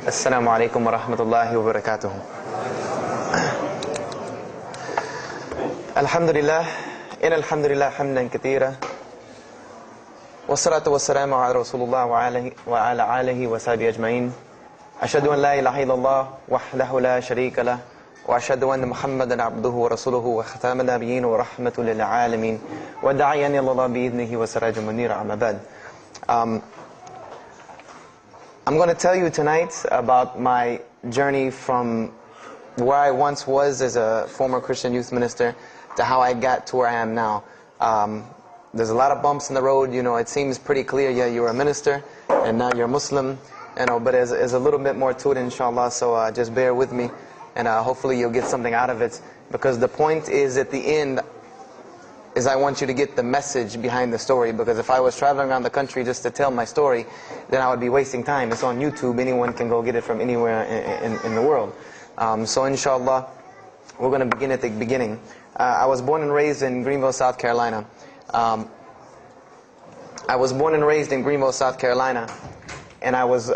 Assalamu alaikum wa rahmatullahi wa barakatuh. Alhamdulillah, alhamdulillah hamdan kathira. Wassalatu wassalamu ala Rasulullah wa ala alihi wa sahbihi ajma'in. Ashhadu an la ilaha illallah wahdahu la sharika lah. Wa ashhadu anna Muhammadan abduhu wa rasuluhu wa khataman nabiyyin wa rahmatul lil alamin. Wa da'iyan ila Allah bi idnihi wa sirajun munira, amma ba'd. I'm going to tell you tonight about my journey from where I once was as a former Christian youth minister to how I got to where I am now. There's a lot of bumps in the road. You know, it seems pretty clear, yeah, you're a minister and now you're a Muslim, you know, but there's a little bit more to it, inshallah, so just bear with me and hopefully you'll get something out of it, because the point is, at the end, is I want you to get the message behind the story. Because if I was traveling around the country just to tell my story, then I would be wasting time. It's on YouTube. Anyone can go get it from anywhere in the world. So inshallah, we're going to begin at the beginning. I was born and raised in Greenville, South Carolina. And I was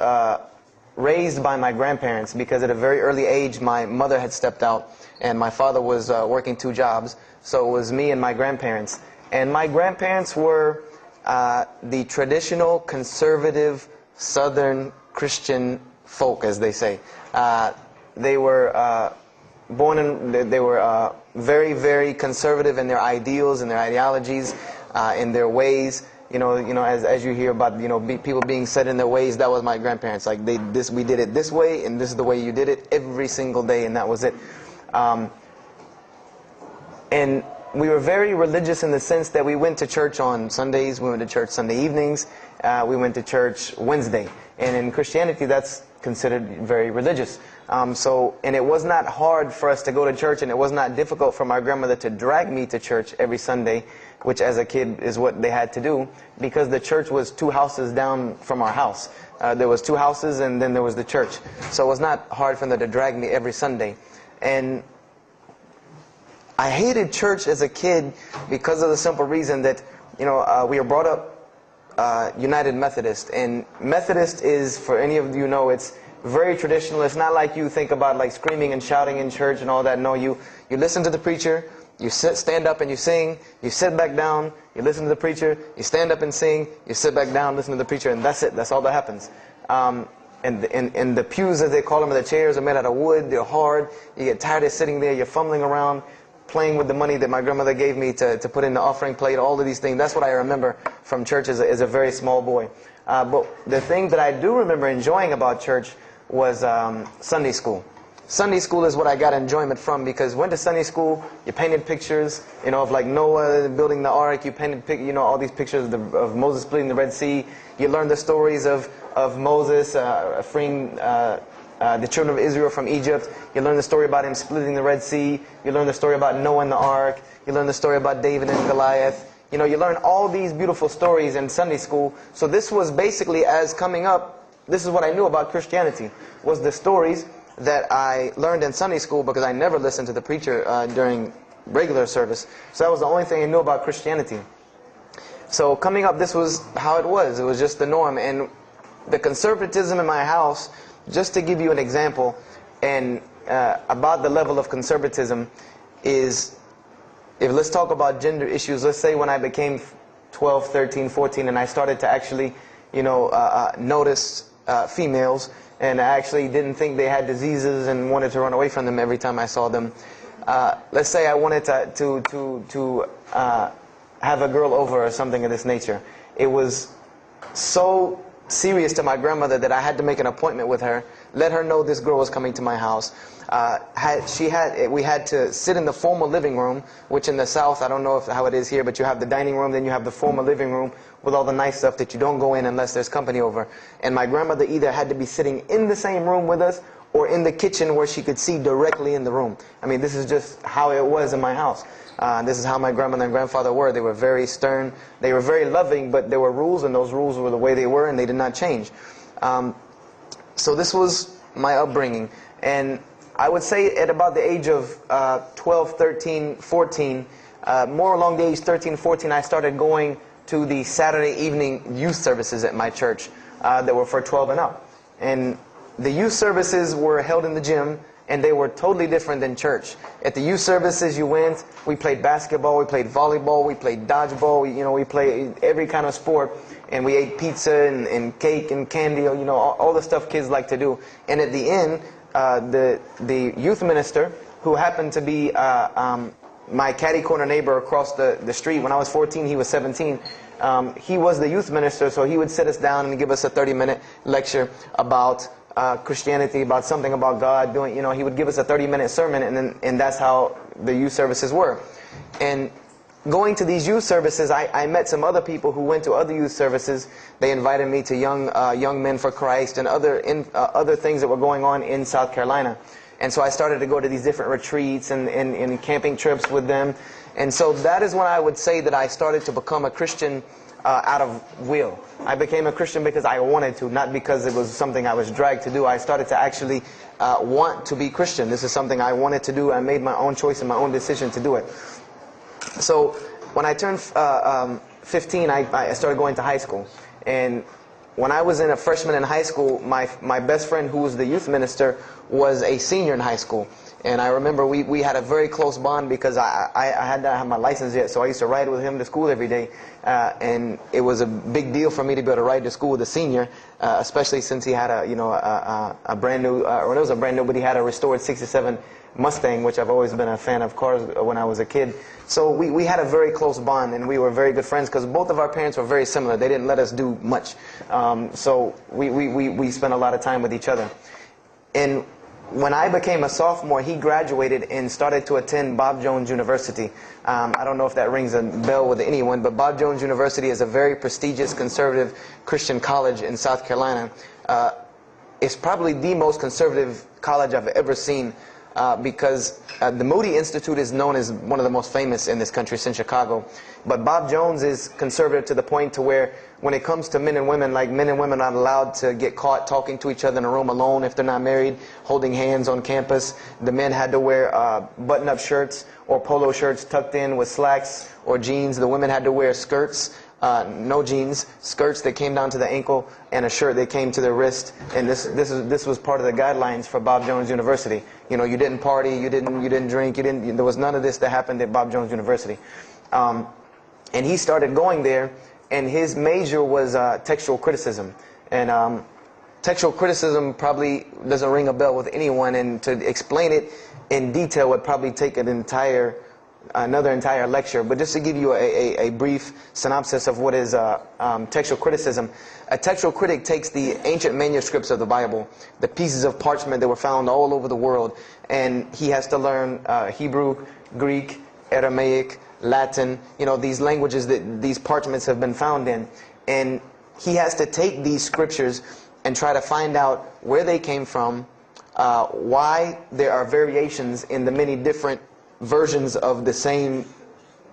raised by my grandparents, because at a very early age my mother had stepped out and my father was working 2 jobs. So it was me and my grandparents. And my grandparents were the traditional, conservative, Southern Christian folk, as they say. They were very, very conservative in their ideals and their ideologies, in their ways. You know, as you hear about, people being set in their ways, that was my grandparents. Like we did it this way, and this is the way you did it every single day, and that was it. And we were very religious in the sense that we went to church on Sundays, we went to church Sunday evenings, we went to church Wednesday. And in Christianity, that's considered very religious. And it was not hard for us to go to church, and it was not difficult for my grandmother to drag me to church every Sunday, which as a kid is what they had to do, because the church was 2 houses down from our house. There was 2 houses, and then there was the church. So it was not hard for them to drag me every Sunday. And I hated church as a kid because of the simple reason that, we were brought up United Methodist. And Methodist is, for any of you know, it's very traditional. It's not like you think about like screaming and shouting in church and all that. No, you listen to the preacher, you stand up and you sing, you sit back down, you listen to the preacher, you stand up and sing, you sit back down, listen to the preacher, and that's it. That's all that happens. And the pews, as they call them, the chairs are made out of wood, they're hard, you get tired of sitting there, you're fumbling around, playing with the money that my grandmother gave me to put in the offering plate, all of these things. That's what I remember from church as a very small boy. But the thing that I do remember enjoying about church was Sunday school. Sunday school is what I got enjoyment from, because went to Sunday school, you painted pictures, of like Noah building the ark, you painted, all these pictures of Moses splitting the Red Sea. You learned the stories of Moses freeing the children of Israel from Egypt. You learn the story about him splitting the Red Sea. You learn the story about Noah and the ark. You learn the story about David and Goliath. You learn all these beautiful stories in Sunday school. So this was basically, as coming up, this is what I knew about Christianity, was the stories that I learned in Sunday school, because I never listened to the preacher during regular service. So that was the only thing I knew about Christianity. So coming up, this was how it was. It was just the norm. And the conservatism in my house, just to give you an example, and about the level of conservatism, is, let's talk about gender issues. Let's say when I became 12, 13, 14, and I started to actually, notice females, and I actually didn't think they had diseases and wanted to run away from them every time I saw them. Let's say I wanted to have a girl over or something of this nature. It was so serious to my grandmother that I had to make an appointment with her, let her know this girl was coming to my house. We had to sit in the formal living room, which in the South, I don't know how it is here, but you have the dining room, then you have the formal living room with all the nice stuff that you don't go in unless there's company over. And my grandmother either had to be sitting in the same room with us or in the kitchen where she could see directly in the room. I mean, this is just how it was in my house. This is how my grandmother and grandfather were. They were very stern. They were very loving, but there were rules, and those rules were the way they were, and they did not change. So this was my upbringing. And I would say at about the age of 12, 13, 14, more along the age 13, 14, I started going to the Saturday evening youth services at my church that were for 12 and up. And the youth services were held in the gym, and they were totally different than church. At the youth services, you went, we played basketball, we played volleyball, we played dodgeball, we played every kind of sport, and we ate pizza and cake and candy, all the stuff kids like to do. And at the end, the youth minister, who happened to be my catty corner neighbor across the street. When I was 14, he was 17. He was the youth minister, so he would sit us down and give us a 30-minute lecture about Christianity, about something about God. He would give us a 30-minute sermon, and that's how the youth services were. And going to these youth services, I met some other people who went to other youth services. They invited me to Young Men for Christ and other things that were going on in South Carolina. And so I started to go to these different retreats and camping trips with them. And so that is when I would say that I started to become a Christian out of will. I became a Christian because I wanted to, not because it was something I was dragged to do. I started to actually want to be Christian. This is something I wanted to do. I made my own choice and my own decision to do it. So when I turned 15, I started going to high school. And when I was a freshman in high school, my best friend, who was the youth minister, was a senior in high school. And I remember we had a very close bond because I had not had my license yet, so I used to ride with him to school every day. And it was a big deal for me to be able to ride to school with a senior, especially since he had a brand new, or it was a brand new, but he had a restored '67 Mustang, which I've always been a fan of cars when I was a kid. So we had a very close bond, and we were very good friends because both of our parents were very similar. They didn't let us do much. So we spent a lot of time with each other. And when I became a sophomore, he graduated and started to attend Bob Jones University. I don't know if that rings a bell with anyone, but Bob Jones University is a very prestigious conservative Christian college in South Carolina. It's probably the most conservative college I've ever seen. Because the Moody Institute is known as one of the most famous in this country. It's in Chicago. But Bob Jones is conservative to the point to where when it comes to men and women, like men and women are not allowed to get caught talking to each other in a room alone if they're not married, holding hands on campus. The men had to wear button-up shirts or polo shirts tucked in with slacks or jeans. The women had to wear skirts. No jeans, skirts that came down to the ankle, and a shirt that came to the wrist. And this was part of the guidelines for Bob Jones University. You didn't party, you didn't drink, there was none of this that happened at Bob Jones University. And he started going there, and his major was textual criticism. And textual criticism probably doesn't ring a bell with anyone, and to explain it in detail would probably take another entire lecture. But just to give you a brief synopsis of what is textual criticism. A textual critic takes the ancient manuscripts of the Bible, the pieces of parchment that were found all over the world, and he has to learn Hebrew, Greek, Aramaic, Latin, these languages that these parchments have been found in. And he has to take these scriptures and try to find out where they came from, why there are variations in the many different versions of the same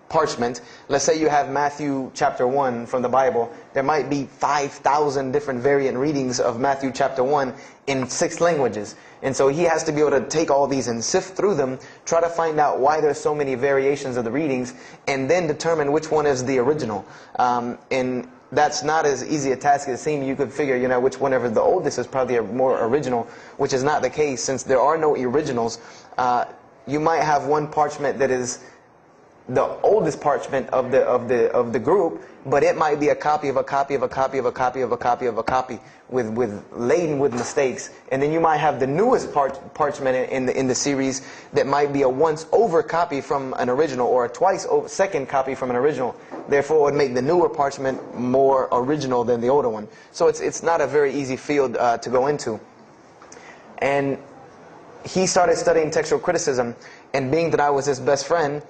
parchment. Let's say you have Matthew chapter 1 from the Bible. There might be 5,000 different variant readings of Matthew chapter 1 in 6 languages. And so he has to be able to take all these and sift through them, try to find out why there's so many variations of the readings, and then determine which one is the original. And that's not as easy a task as it seems. You could figure, which whenever the oldest is probably a more original, which is not the case since there are no originals. You might have one parchment that is the oldest parchment of the group, but it might be a copy of a copy of a copy of a copy of a copy of a copy laden with mistakes. And then you might have the newest parchment in the series that might be a once over copy from an original, or a twice over second copy from an original. Therefore, it would make the newer parchment more original than the older one. So it's not a very easy field to go into. And he started studying textual criticism, and being that I was his best friend,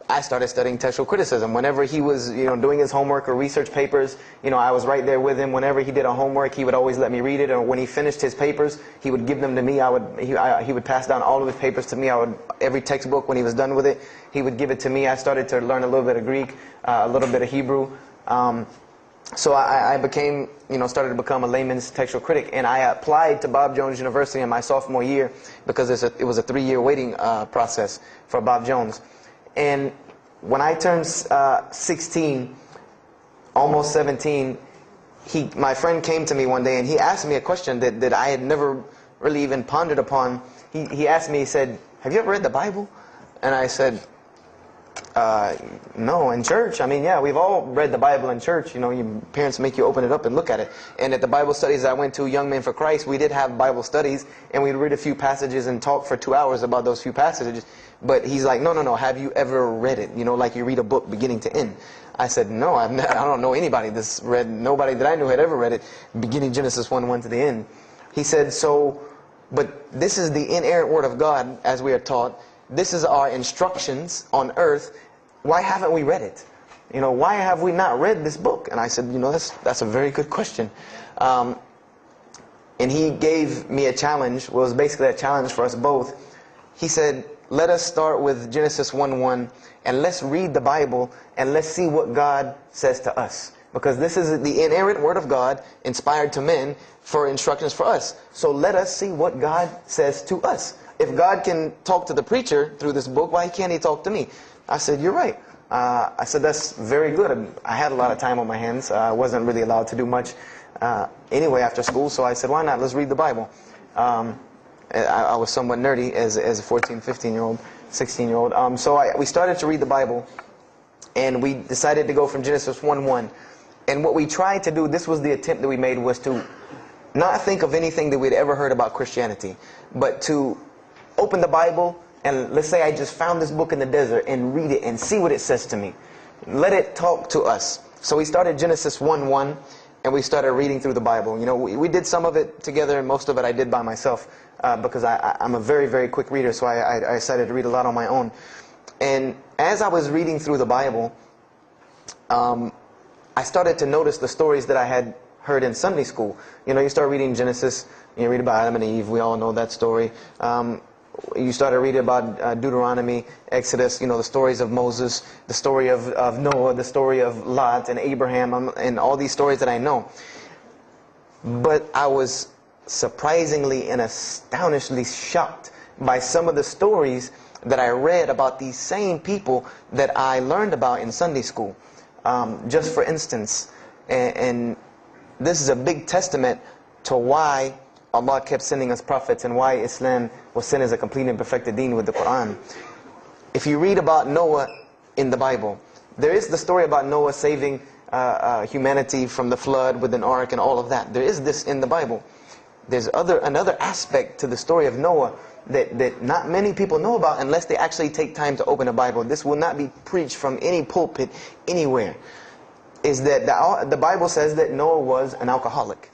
I started studying textual criticism. Whenever he was, doing his homework or research papers, I was right there with him. Whenever he did a homework, he would always let me read it. Or when he finished his papers, he would give them to me. He would pass down all of his papers to me. Every textbook, when he was done with it, he would give it to me. I started to learn a little bit of Greek, a little bit of Hebrew. So I became, started to become a layman's textual critic, and I applied to Bob Jones University in my sophomore year because it was a 3-year waiting process for Bob Jones. And when I turned 16, almost 17, my friend came to me one day and he asked me a question that I had never really even pondered upon. He asked me, he said, "Have you ever read the Bible?" And I said, no, in church. I mean, yeah, we've all read the Bible in church. You know, your parents make you open it up and look at it. And at the Bible studies I went to, Young Men for Christ, we did have Bible studies, and we'd read a few passages and talk for 2 hours about those few passages. But he's like, no, have you ever read it? You know, like you read a book beginning to end. I said, no, I don't know anybody that's read, nobody that I knew had ever read it, beginning Genesis 1:1 to the end. He said, but this is the inerrant Word of God, as we are taught. This is our instructions on earth. Why haven't we read it? You know, why have we not read this book? And I said, you know, that's a very good question. And he gave me a challenge. Well, it was basically a challenge for us both. He said, let us start with Genesis 1:1 and let's read the Bible and let's see what God says to us. Because this is the inerrant Word of God, inspired to men for instructions for us. So let us see what God says to us. If God can talk to the preacher through this book, why can't He talk to me? I said, you're right. I said, that's very good. I had a lot of time on my hands. I wasn't really allowed to do much anyway after school. So I said, why not? Let's read the Bible. I was somewhat nerdy as a 14, 15-year-old, 16-year-old. So we started to read the Bible. And we decided to go from Genesis 1:1. And what we tried to do, this was the attempt that we made, was to not think of anything that we'd ever heard about Christianity, but to open the Bible, and let's say I just found this book in the desert, and read it and see what it says to me. Let it talk to us. So we started Genesis 1:1, and we started reading through the Bible. You know, we did some of it together, and most of it I did by myself, because I'm a very, very quick reader, so I decided to read a lot on my own. And as I was reading through the Bible, I started to notice the stories that I had heard in Sunday school. You know, you start reading Genesis, you read about Adam and Eve, we all know that story. You started reading about Deuteronomy, Exodus, you know, the stories of Moses, the story of Noah, the story of Lot and Abraham, and all these stories that I know. But I was surprisingly and astonishingly shocked by some of the stories that I read about these same people that I learned about in Sunday school. Just for instance, and this is a big testament to why Allah kept sending us prophets and why Islam was sent as a complete and perfected deen with the Quran. If you read about Noah in the Bible, there is the story about Noah saving humanity from the flood with an ark and all of that. There is this in the Bible. There's another aspect to the story of Noah that not many people know about unless they actually take time to open a Bible. This will not be preached from any pulpit anywhere. Is that the Bible says that Noah was an alcoholic.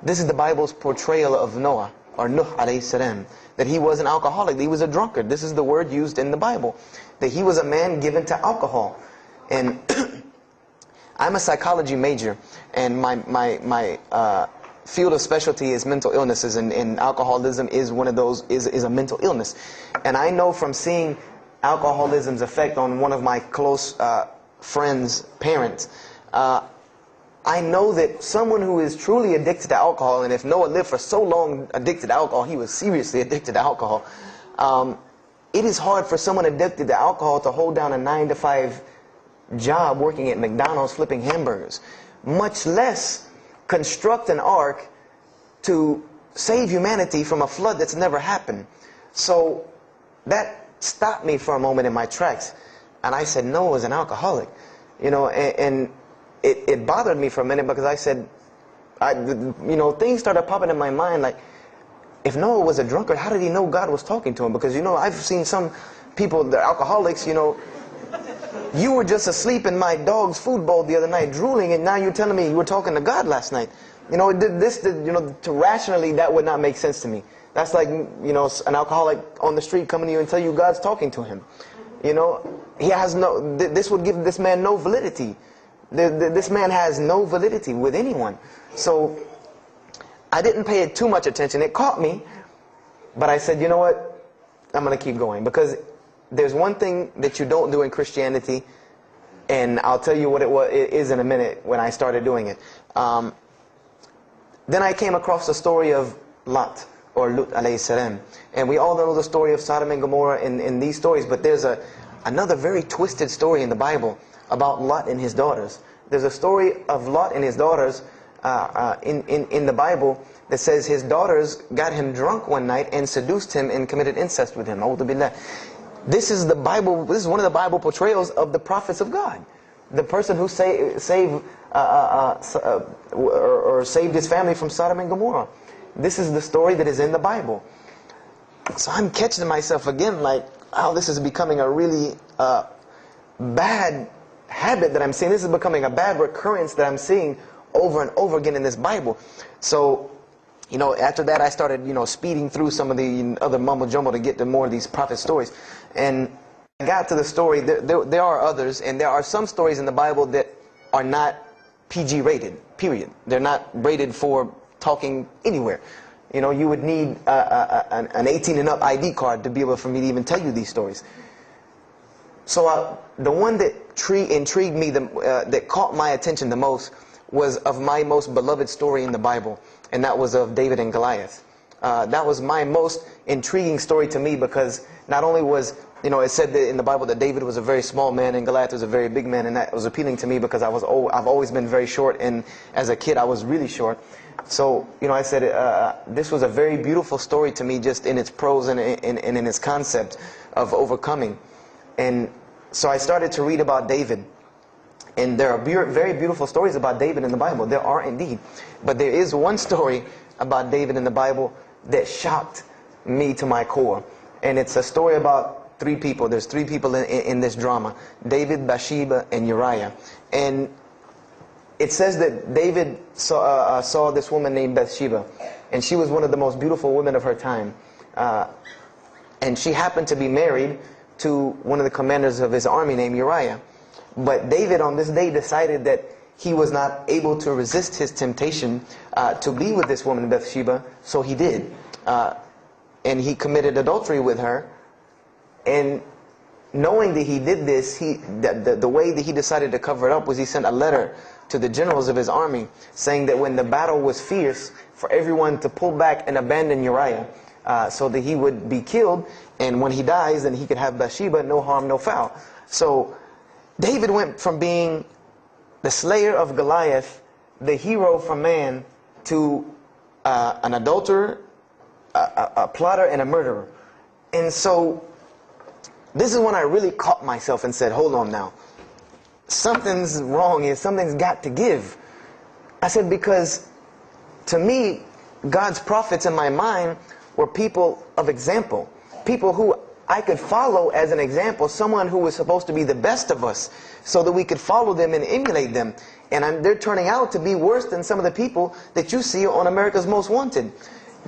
This is the Bible's portrayal of Noah, or Nuh alayhi salam, that he was an alcoholic, that he was a drunkard. This is the word used in the Bible, that he was a man given to alcohol. And I'm a psychology major, and my field of specialty is mental illnesses, and alcoholism is one of those, is a mental illness. And I know from seeing alcoholism's effect on one of my close friends' parents, I know that someone who is truly addicted to alcohol, and if Noah lived for so long addicted to alcohol, he was seriously addicted to alcohol. It is hard for someone addicted to alcohol to hold down a 9-to-5 job working at McDonald's flipping hamburgers, much less construct an ark to save humanity from a flood that's never happened. So that stopped me for a moment in my tracks, and I said, Noah was an alcoholic. You know, and it bothered me for a minute, because I said, you know, things started popping in my mind like, if Noah was a drunkard, how did he know God was talking to him? Because, you know, I've seen some people, they're alcoholics, you know, you were just asleep in my dog's food bowl the other night, drooling, and now you're telling me you were talking to God last night. You know, you know, to rationally, that would not make sense to me. That's like, you know, an alcoholic on the street coming to you and tell you God's talking to him. You know, he has no, this would give this man no validity. This man has no validity with anyone. So I didn't pay it too much attention. It caught me, but I said, you know what, I'm going to keep going, because there's one thing that you don't do in Christianity, and I'll tell you what it is in a minute when I started doing it. Then I came across the story of Lot, or Lut alayhi salam. And we all know the story of Sodom and Gomorrah in these stories, but there's another very twisted story in the Bible about Lot and his daughters. There's a story of Lot and his daughters in the Bible that says his daughters got him drunk one night and seduced him and committed incest with him. A'udhu billah. This is the Bible. This is one of the Bible portrayals of the prophets of God. The person who saved his family from Sodom and Gomorrah. This is the story that is in the Bible. So I'm catching myself again like, oh, this is becoming a really bad habit that I'm seeing. This is becoming a bad recurrence that I'm seeing over and over again in this Bible. So, after that I started, speeding through some of the other mumbo jumbo to get to more of these prophet stories. And I got to the story, there are others, and there are some stories in the Bible that are not PG rated, period. They're not rated for talking anywhere. You would need an 18 and up ID card to be able for me to even tell you these stories. So the one that intrigued me, that caught my attention the most, was of my most beloved story in the Bible, and that was of David and Goliath. That was my most intriguing story to me, because not only was, it said that in the Bible that David was a very small man and Goliath was a very big man, and that was appealing to me because I've always been very short, and as a kid I was really short. So, I said this was a very beautiful story to me, just in its prose and in its concept of overcoming. And so I started to read about David. And there are very beautiful stories about David in the Bible. There are indeed. But there is one story about David in the Bible that shocked me to my core. And it's a story about three people. There's three people in this drama: David, Bathsheba, and Uriah. And it says that David saw this woman named Bathsheba. And she was one of the most beautiful women of her time. And she happened to be married to one of the commanders of his army named Uriah. But David on this day decided that he was not able to resist his temptation to be with this woman Bathsheba, so he did. And he committed adultery with her. And knowing that he did this, the way that he decided to cover it up was he sent a letter to the generals of his army saying that when the battle was fierce, for everyone to pull back and abandon Uriah so that he would be killed, and when he dies then he could have Bathsheba, no harm, no foul. So David went from being the slayer of Goliath, the hero from man, to an adulterer, a plotter, and a murderer. And so this is when I really caught myself and said, hold on now. Something's wrong here. Something's got to give. I said, because to me, God's prophets in my mind were people of example. People who I could follow as an example, someone who was supposed to be the best of us, so that we could follow them and emulate them. And they're turning out to be worse than some of the people that you see on America's Most Wanted.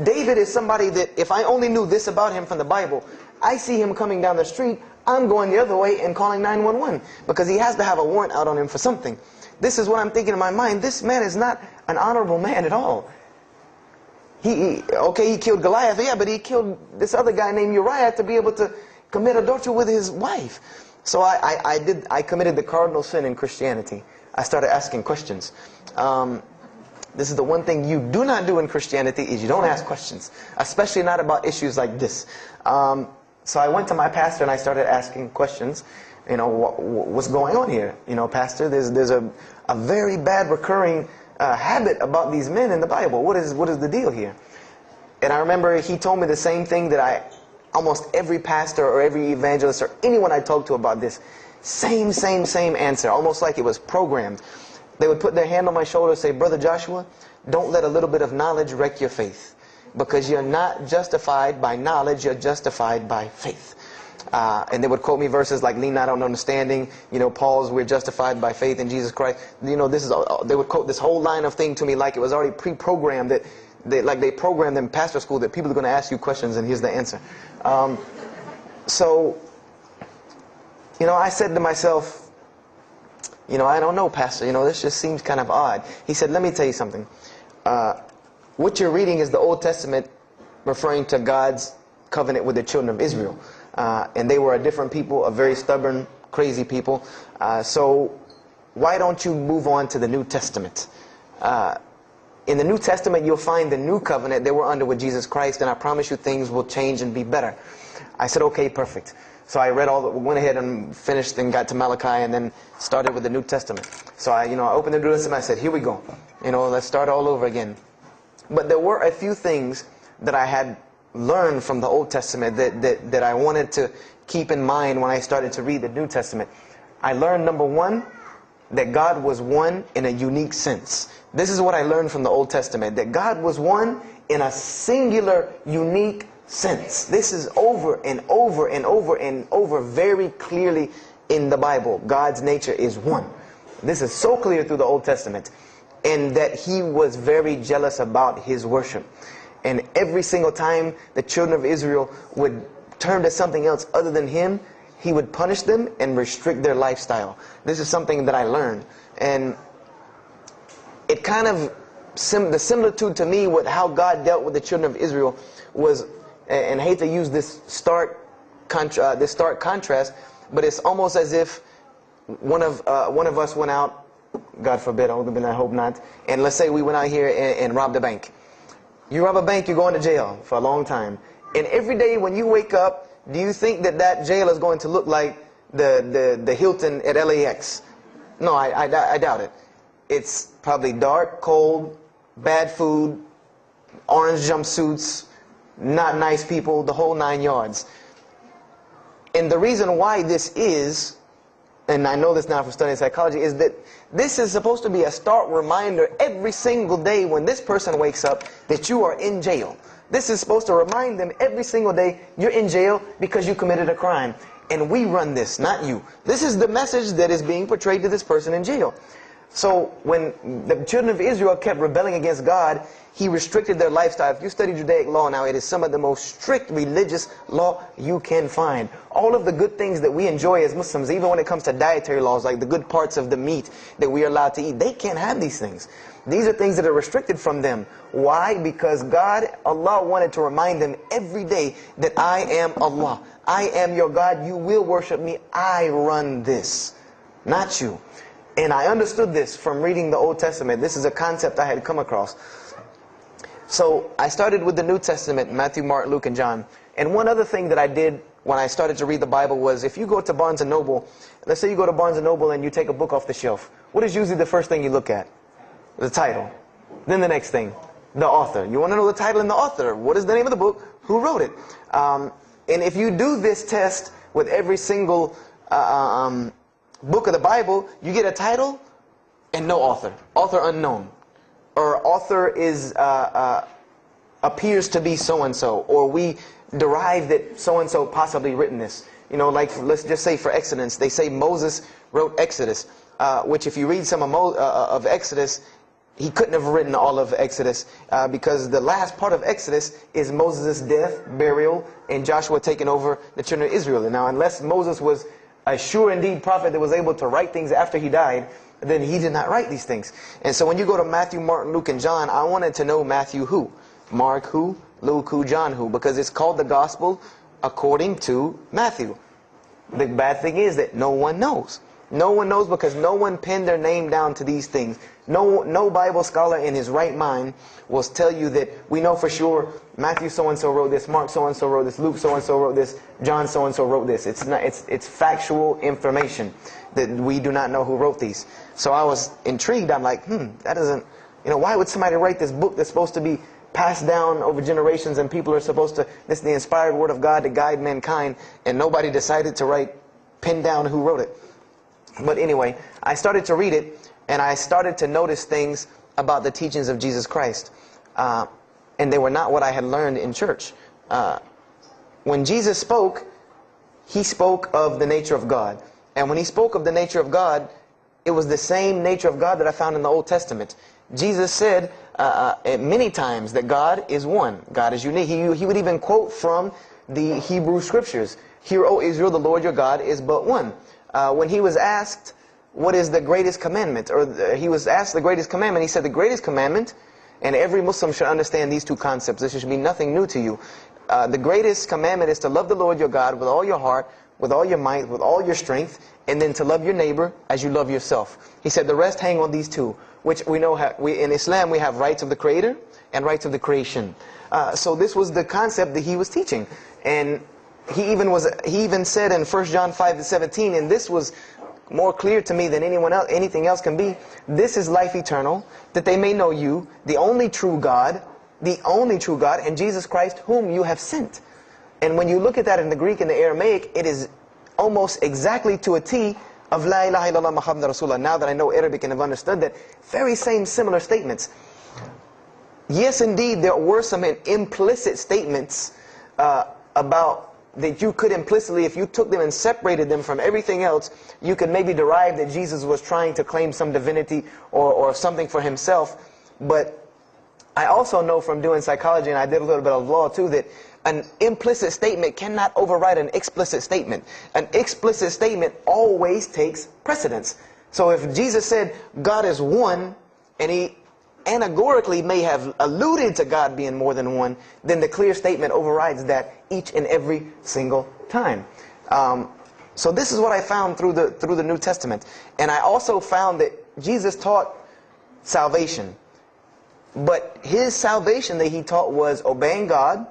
David is somebody that, if I only knew this about him from the Bible, I see him coming down the street, I'm going the other way and calling 911, because he has to have a warrant out on him for something. This is what I'm thinking in my mind. This man is not an honorable man at all. He killed Goliath, yeah, but he killed this other guy named Uriah to be able to commit adultery with his wife. So I committed the cardinal sin in Christianity. I started asking questions. This is the one thing you do not do in Christianity, is you don't ask questions, especially not about issues like this. So I went to my pastor and I started asking questions. What's going on here? Pastor, there's a very bad recurring habit about these men in the Bible. What is the deal here? And I remember he told me the same thing that almost every pastor or every evangelist or anyone I talked to about this, same answer, almost like it was programmed. They would put their hand on my shoulder and say, Brother Joshua, don't let a little bit of knowledge wreck your faith, because you're not justified by knowledge, you're justified by faith. And they would quote me verses like, lean not on understanding, Paul's, we're justified by faith in Jesus Christ. They would quote this whole line of thing to me like it was already pre-programmed, that they programmed in pastor school that people are going to ask you questions and here's the answer. So I said to myself, I don't know, Pastor, this just seems kind of odd. He said, let me tell you something. What you're reading is the Old Testament referring to God's covenant with the children of Israel. And they were a different people, a very stubborn, crazy people. So why don't you move on to the New Testament? In the New Testament, you'll find the new covenant they were under with Jesus Christ, and I promise you things will change and be better. I said, okay, perfect. So I went ahead and finished and got to Malachi and then started with the New Testament. So I opened the New Testament. I said, here we go. Let's start all over again. But there were a few things that I had learned from the Old Testament that I wanted to keep in mind when I started to read the New Testament. I learned, number one, that God was one in a unique sense. This is what I learned from the Old Testament, that God was one in a singular, unique sense. This is over and over and over and over very clearly in the Bible. God's nature is one. This is so clear through the Old Testament. And that He was very jealous about His worship. And every single time the children of Israel would turn to something else other than Him, He would punish them and restrict their lifestyle. This is something that I learned. And it kind of, the similitude to me with how God dealt with the children of Israel was, and I hate to use this stark contrast, but it's almost as if one of us went out, God forbid, I hope not, and let's say we went out here and robbed a bank. You rob a bank, you're going to jail for a long time. And every day when you wake up, do you think that jail is going to look like the Hilton at LAX? No, I doubt it. It's probably dark, cold, bad food, orange jumpsuits, not nice people, the whole 9 yards. And the reason why this is, and I know this now from studying psychology, is that this is supposed to be a stark reminder every single day when this person wakes up that you are in jail. This is supposed to remind them every single day you're in jail because you committed a crime. And we run this, not you. This is the message that is being portrayed to this person in jail. So when the children of Israel kept rebelling against God, He restricted their lifestyle. If you study Judaic law now, it is some of the most strict religious law you can find. All of the good things that we enjoy as Muslims, even when it comes to dietary laws, like the good parts of the meat that we are allowed to eat, they can't have these things. These are things that are restricted from them. Why? Because God, Allah, wanted to remind them every day that I am Allah. I am your God. You will worship me. I run this, not you. And I understood this from reading the Old Testament. This is a concept I had come across. So I started with the New Testament, Matthew, Mark, Luke, and John. And one other thing that I did when I started to read the Bible was, if you go to Barnes & Noble, let's say you go to Barnes & Noble and you take a book off the shelf, what is usually the first thing you look at? The title. Then the next thing, the author. You want to know the title and the author. What is the name of the book? Who wrote it? And if you do this test with every single book of the Bible, you get a title and no author. Author unknown. Or author is appears to be so-and-so. Or we derive that so-and-so possibly written this. Like let's just say for Exodus, they say Moses wrote Exodus. Which if you read some of Exodus, he couldn't have written all of Exodus because the last part of Exodus is Moses' death, burial, and Joshua taking over the children of Israel. And now, unless Moses was a sure indeed prophet that was able to write things after he died, then he did not write these things. And so when you go to Matthew, Mark, Luke, and John, I wanted to know Matthew who, Mark who, Luke who, John who, because it's called the Gospel according to Matthew. The bad thing is that no one knows. No one knows because no one pinned their name down to these things. No Bible scholar in his right mind will tell you that we know for sure Matthew so-and-so wrote this, Mark so-and-so wrote this, Luke so-and-so wrote this, John so-and-so wrote this. It's factual information that we do not know who wrote these. So I was intrigued. I'm like, that doesn't, why would somebody write this book that's supposed to be passed down over generations and people are supposed to, this is the inspired word of God to guide mankind, and nobody decided to pin down who wrote it. But anyway, I started to read it, and I started to notice things about the teachings of Jesus Christ. And they were not what I had learned in church. When Jesus spoke, He spoke of the nature of God. And when He spoke of the nature of God, it was the same nature of God that I found in the Old Testament. Jesus said many times that God is one. God is unique. He would even quote from the Hebrew Scriptures. Hear, O Israel, the Lord your God is but one. When He was asked, what is the greatest commandment? Or He was asked the greatest commandment. He said the greatest commandment, and every Muslim should understand these two concepts. This should be nothing new to you. The greatest commandment is to love the Lord your God with all your heart, with all your might, with all your strength, and then to love your neighbor as you love yourself. He said the rest hang on these two, which we know in Islam we have rights of the Creator and rights of the creation. So this was the concept that He was teaching. And he even said in 1 John 5:17, and this was more clear to me than anything else can be, this is life eternal, that they may know you, the only true God, and Jesus Christ, whom you have sent. And when you look at that in the Greek and the Aramaic, it is almost exactly to a T of La ilaha illallah Muhammadur Rasulullah. Now that I know Arabic and have understood that, very same similar statements. Yes, indeed, there were some implicit statements about that you could implicitly, if you took them and separated them from everything else, you could maybe derive that Jesus was trying to claim some divinity or something for himself. But I also know from doing psychology, and I did a little bit of law too, that an implicit statement cannot override an explicit statement. An explicit statement always takes precedence. So if Jesus said God is one, and he anagorically may have alluded to God being more than one, then the clear statement overrides that each and every single time. So this is what I found through the New Testament. And I also found that Jesus taught salvation. But his salvation that he taught was obeying God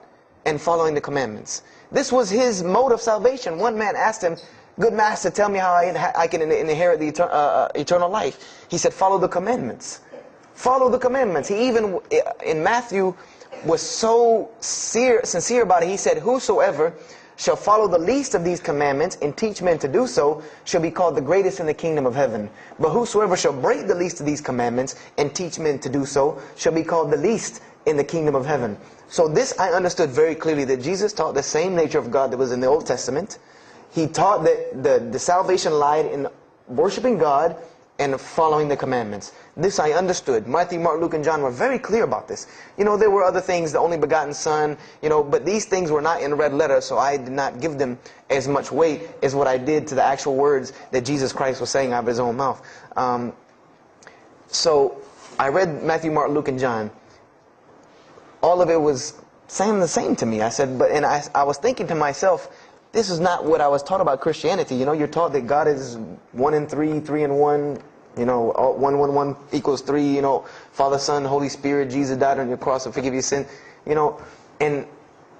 and following the commandments. This was his mode of salvation. One man asked him, "Good master, tell me how I can inherit the eternal life." He said, "Follow the commandments." Follow the commandments. He even, in Matthew, was so sincere about it. He said, "Whosoever shall follow the least of these commandments and teach men to do so shall be called the greatest in the kingdom of heaven. But whosoever shall break the least of these commandments and teach men to do so shall be called the least in the kingdom of heaven." So this I understood very clearly, that Jesus taught the same nature of God that was in the Old Testament. He taught that the salvation lied in worshiping God and following the commandments. This I understood. Matthew, Mark, Luke, and John were very clear about this. There were other things, the only begotten Son, but these things were not in red letter, so I did not give them as much weight as what I did to the actual words that Jesus Christ was saying out of his own mouth. So I read Matthew, Mark, Luke, and John. All of it was saying the same to me. I said, I was thinking to myself, this is not what I was taught about Christianity. You're taught that God is 1 in 3, 3 in 1. 1 equals 3. Father, Son, Holy Spirit. Jesus died on your cross to forgive your sin. And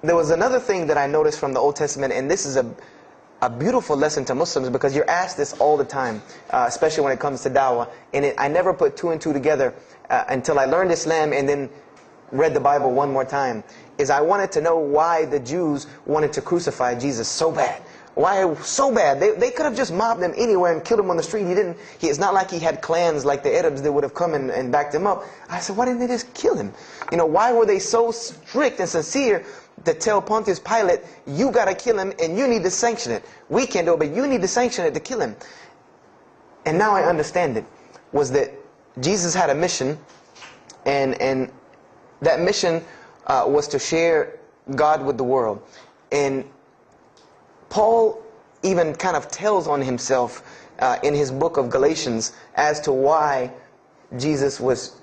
there was another thing that I noticed from the Old Testament, and this is a beautiful lesson to Muslims, because you're asked this all the time, especially when it comes to dawah. And I never put 2 and 2 together until I learned Islam and then read the Bible one more time. Is I wanted to know why the Jews wanted to crucify Jesus so bad. Why so bad? They could have just mobbed him anywhere and killed him on the street. It's not like he had clans like the Arabs that would have come and backed him up. I said, why didn't they just kill him? Why were they so strict and sincere to tell Pontius Pilate, you got to kill him and you need to sanction it. We can't do it, but you need to sanction it to kill him. And now I understand it, was that Jesus had a mission, and that mission was to share God with the world. And Paul even kind of tells on himself in his book of Galatians as to why Jesus was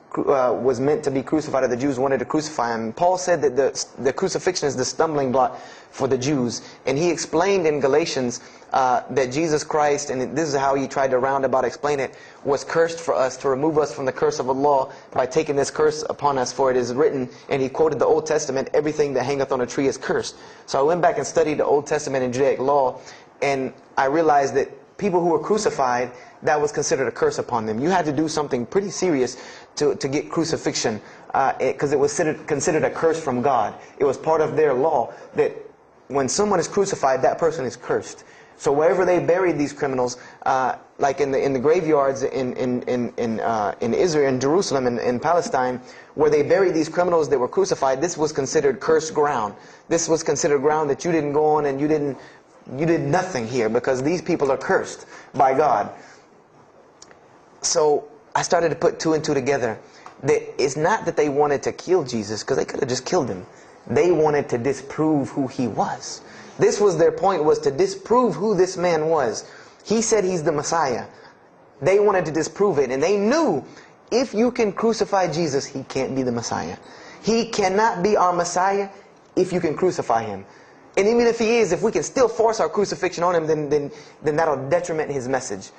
meant to be crucified, or the Jews wanted to crucify him. Paul said that the crucifixion is the stumbling block for the Jews. And he explained in Galatians that Jesus Christ, and this is how he tried to roundabout explain it, was cursed for us, to remove us from the curse of Allah by taking this curse upon us. For it is written, and he quoted the Old Testament, everything that hangeth on a tree is cursed. So I went back and studied the Old Testament and Judaic law, and I realized that people who were crucified, that was considered a curse upon them. You had to do something pretty serious to get crucifixion, because it was considered a curse from God. It was part of their law that when someone is crucified, that person is cursed. So wherever they buried these criminals, like in the graveyards in Israel, in Jerusalem, in Palestine, where they buried these criminals that were crucified, this was considered cursed ground. This was considered ground that you didn't go on, and you did nothing here, because these people are cursed by God. So I started to put 2 and 2 together. That it's not that they wanted to kill Jesus, because they could have just killed him. They wanted to disprove who he was. This was their point, was to disprove who this man was. He said he's the Messiah. They wanted to disprove it, and they knew if you can crucify Jesus, he can't be the Messiah. He cannot be our Messiah if you can crucify him. And even if he is, if we can still force our crucifixion on him, then that'll detriment his message.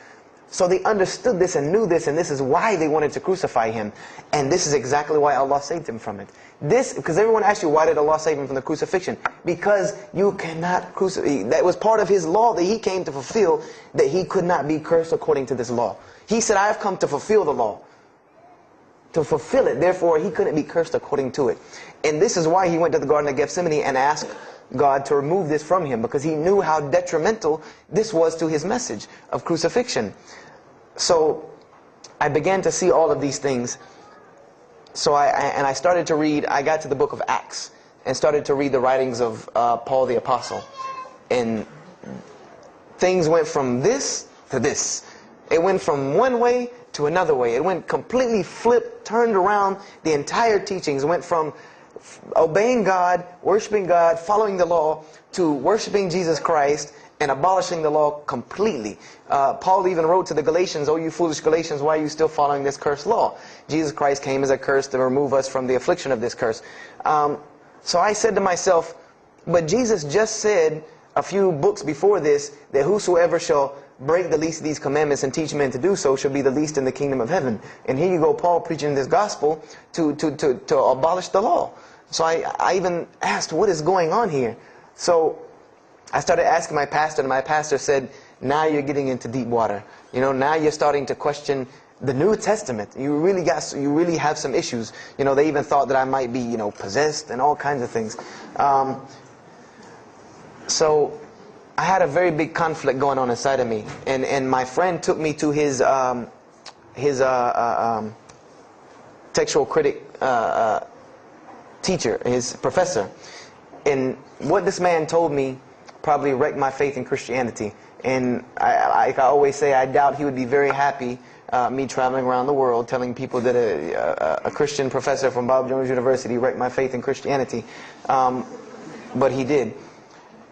So they understood this and knew this, and this is why they wanted to crucify him. And this is exactly why Allah saved him from it. Because everyone asks you, why did Allah save him from the crucifixion? Because you cannot crucify. That was part of his law that he came to fulfill, that he could not be cursed according to this law. He said, I have come to fulfill the law. To fulfill it. Therefore, he couldn't be cursed according to it. And this is why he went to the Garden of Gethsemane and asked God to remove this from him, because he knew how detrimental this was to his message of crucifixion. So I began to see all of these things. So I started to read, I got to the book of Acts and started to read the writings of Paul the Apostle. And things went from this to this. It went from one way to another way. It went completely flipped, turned around. The entire teachings went from obeying God, worshiping God, following the law, to worshiping Jesus Christ and abolishing the law completely. Paul even wrote to the Galatians, "Oh, you foolish Galatians, why are you still following this cursed law?" Jesus Christ came as a curse to remove us from the affliction of this curse. So I said to myself, but Jesus just said a few books before this that whosoever shall break the least of these commandments and teach men to do so shall be the least in the kingdom of heaven. And here you go, Paul preaching this gospel to abolish the law. So I even asked, what is going on here? So I started asking my pastor, and my pastor said, now you're getting into deep water. You know, now you're starting to question the New Testament. You really have some issues. You know, they even thought that I might be, you know, possessed and all kinds of things. So I had a very big conflict going on inside of me, and my friend took me to his textual critic teacher, his professor. And what this man told me probably wrecked my faith in Christianity. And I always say, I doubt he would be very happy me traveling around the world telling people that a Christian professor from Bob Jones University wrecked my faith in Christianity. But he did.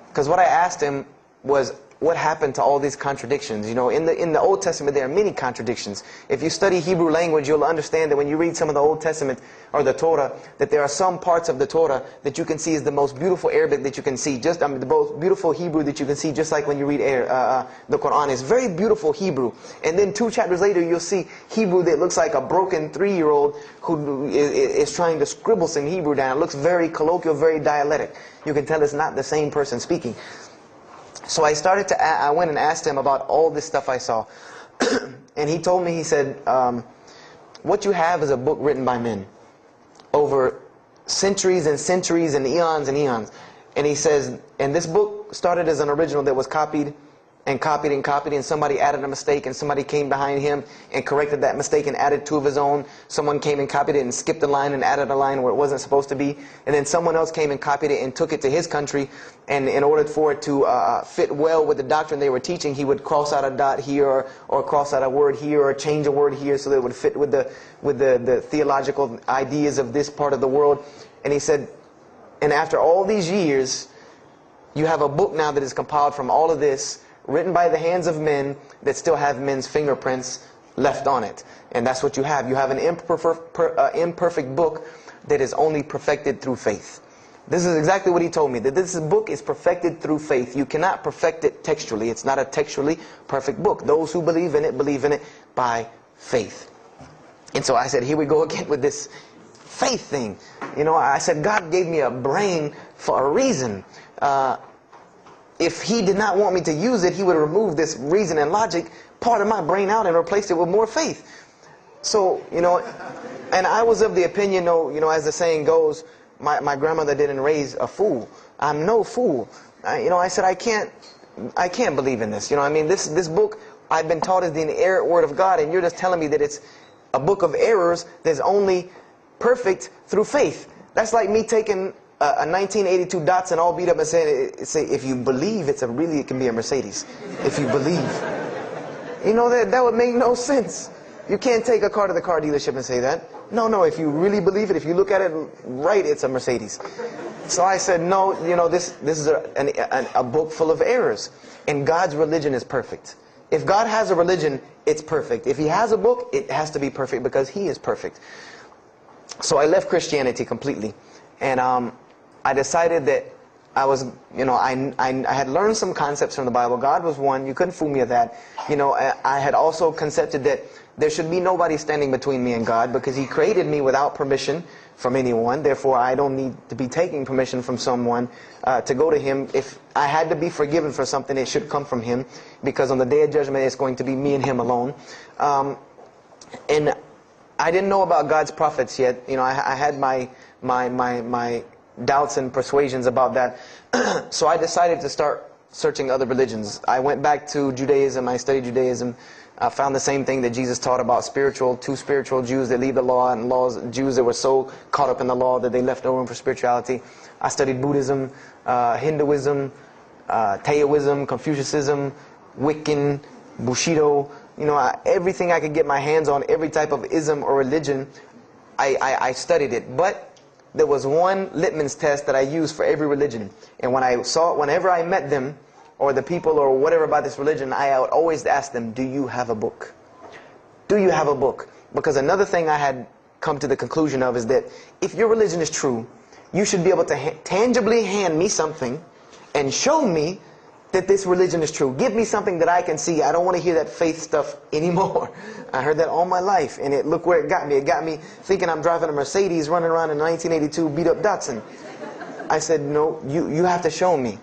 Because what I asked him was, what happened to all these contradictions? You know, in the Old Testament there are many contradictions. If you study Hebrew language, you'll understand that when you read some of the Old Testament or the Torah, that there are some parts of the Torah that you can see is the most beautiful Arabic that you can see. The most beautiful Hebrew that you can see, just like when you read the Quran. It's very beautiful Hebrew. And then 2 chapters later, you'll see Hebrew that looks like a broken 3-year-old who is trying to scribble some Hebrew down. It looks very colloquial, very dialectic. You can tell it's not the same person speaking. So I went and asked him about all this stuff I saw. And he told me, he said, what you have is a book written by men over centuries and centuries and eons and eons. And he says, and this book started as an original that was copied and copied and copied, and somebody added a mistake, and somebody came behind him and corrected that mistake and added 2 of his own. Someone came and copied it and skipped a line and added a line where it wasn't supposed to be. And then someone else came and copied it and took it to his country, and in order for it to fit well with the doctrine they were teaching, he would cross out a dot here or cross out a word here or change a word here so that it would fit with the theological ideas of this part of the world. And he said, and after all these years, you have a book now that is compiled from all of this, written by the hands of men that still have men's fingerprints left on it. And that's what you have. You have an imperfect book that is only perfected through faith. This is exactly what he told me, that this book is perfected through faith. You cannot perfect it textually. It's not a textually perfect book. Those who believe in it by faith. And so I said, here we go again with this faith thing. You know, I said, God gave me a brain for a reason. If He did not want me to use it, He would remove this reason and logic part of my brain out and replace it with more faith. So, you know, and I was of the opinion, you know, as the saying goes, my grandmother didn't raise a fool. I'm no fool. You know, I said, I can't believe in this. You know, I mean, this book I've been taught is the inerrant word of God, and you're just telling me that it's a book of errors that's only perfect through faith. That's like me taking a 1982 Datsun all beat up and saying, if you believe it can be a Mercedes. If you believe. You know, that would make no sense. You can't take a car to the car dealership and say that. No, if you really believe it, if you look at it right, it's a Mercedes. So I said, no, you know, this is a book full of errors. And God's religion is perfect. If God has a religion, it's perfect. If He has a book, it has to be perfect because He is perfect. So I left Christianity completely. And I decided that I was, I had learned some concepts from the Bible. God was one. You couldn't fool me with that. I had also concepted that there should be nobody standing between me and God, because He created me without permission from anyone. Therefore, I don't need to be taking permission from someone to go to Him. If I had to be forgiven for something, it should come from Him, because on the Day of Judgment, it's going to be me and Him alone. And I didn't know about God's prophets yet. I had my doubts and persuasions about that. So I decided to start searching other religions. I went back to Judaism. I studied Judaism. I found the same thing that Jesus taught about two spiritual Jews that leave the law, and Jews that were so caught up in the law that they left no room for spirituality. I studied Buddhism, Hinduism, Taoism, Confucianism, Wiccan, Bushido. Everything I could get my hands on, every type of ism or religion, I studied it. But there was one litmus test that I used for every religion. And whenever I met them, or the people, or whatever about this religion, I would always ask them, do you have a book? Do you have a book? Because another thing I had come to the conclusion of is that if your religion is true, you should be able to tangibly hand me something and show me that this religion is true. Give me something that I can see. I don't want to hear that faith stuff anymore. I heard that all my life, and look where it got me. It got me thinking I'm driving a Mercedes running around in a 1982 beat-up Datsun. I said, no, you have to show me.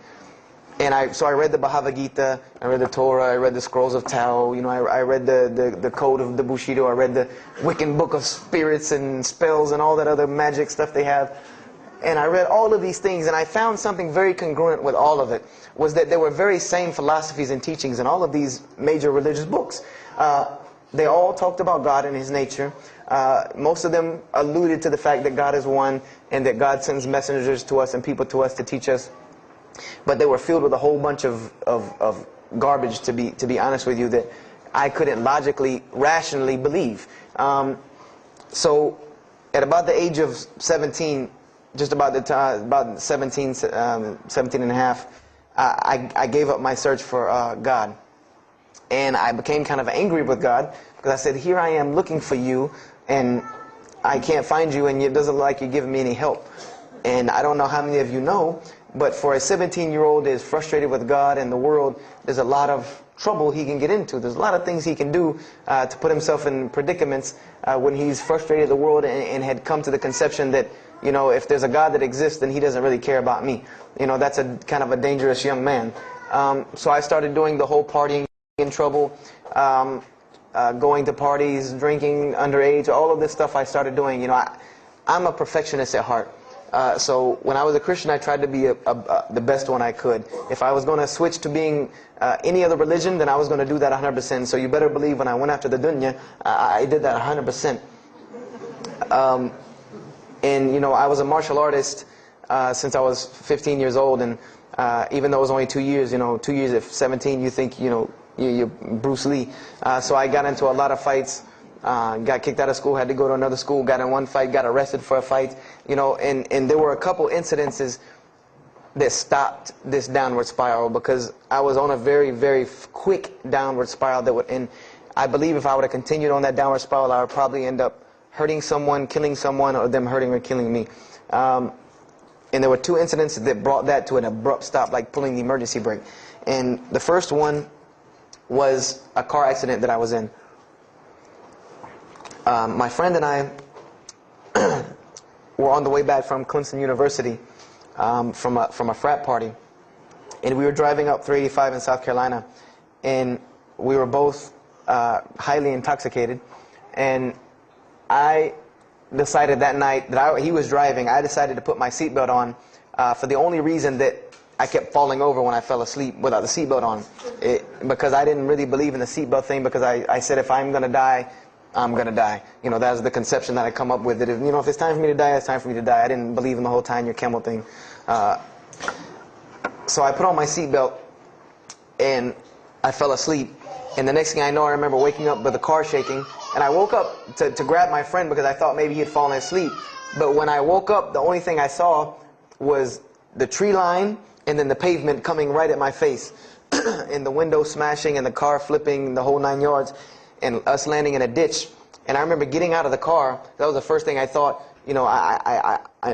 And so I read the Bhagavad Gita, I read the Torah, I read the Scrolls of Tao, I read the Code of the Bushido, I read the Wiccan Book of Spirits and Spells and all that other magic stuff they have. And I read all of these things, and I found something very congruent with all of it, was that there were very same philosophies and teachings in all of these major religious books. They all talked about God and His nature. Most of them alluded to the fact that God is one, and that God sends messengers to us and people to us to teach us. But they were filled with a whole bunch of garbage, to be honest with you, that I couldn't logically, rationally believe. So at about the age of 17, just about the time, about 17 and a half, I gave up my search for God. And I became kind of angry with God, because I said, here I am looking for you, and I can't find you, and it doesn't look like you're giving me any help. And I don't know how many of you know, but for a 17-year-old that is frustrated with God and the world, there's a lot of trouble he can get into. There's a lot of things he can do to put himself in predicaments when he's frustrated with the world and had come to the conception that, if there's a God that exists, then He doesn't really care about me. That's a kind of a dangerous young man. So I started doing the whole partying in trouble, going to parties, drinking underage, all of this stuff I started doing. I'm a perfectionist at heart. So when I was a Christian, I tried to be the best one I could. If I was going to switch to being any other religion, then I was going to do that 100%. So you better believe when I went after the dunya, I did that 100%. And I was a martial artist since I was 15 years old, and even though it was only 2 years, 2 years at 17, you think you're Bruce Lee. So I got into a lot of fights. Got kicked out of school, had to go to another school, got in one fight, got arrested for a fight, and there were a couple incidences that stopped this downward spiral, because I was on a very, very quick downward spiral that would end. I believe if I would have continued on that downward spiral, I would probably end up hurting someone, killing someone, or them hurting or killing me. And there were two incidents that brought that to an abrupt stop, like pulling the emergency brake. And the first one was a car accident that I was in. My friend and I were on the way back from Clemson University from a frat party, and we were driving up 385 in South Carolina, and we were both highly intoxicated. And I decided that night that he was driving, I decided to put my seatbelt on for the only reason that I kept falling over when I fell asleep without the seatbelt on, because I didn't really believe in the seatbelt thing, because I said, if I'm going to die, I'm going to die. That was the conception that I come up with, that if it's time for me to die, it's time for me to die. I didn't believe in the whole tying your camel thing. So I put on my seatbelt, and I fell asleep. And the next thing I know, I remember waking up with the car shaking. And I woke up to grab my friend, because I thought maybe he had fallen asleep. But when I woke up, the only thing I saw was the tree line and then the pavement coming right at my face. And the window smashing and the car flipping, the whole 9 yards. And us landing in a ditch. And I remember getting out of the car. That was the first thing I thought. you know,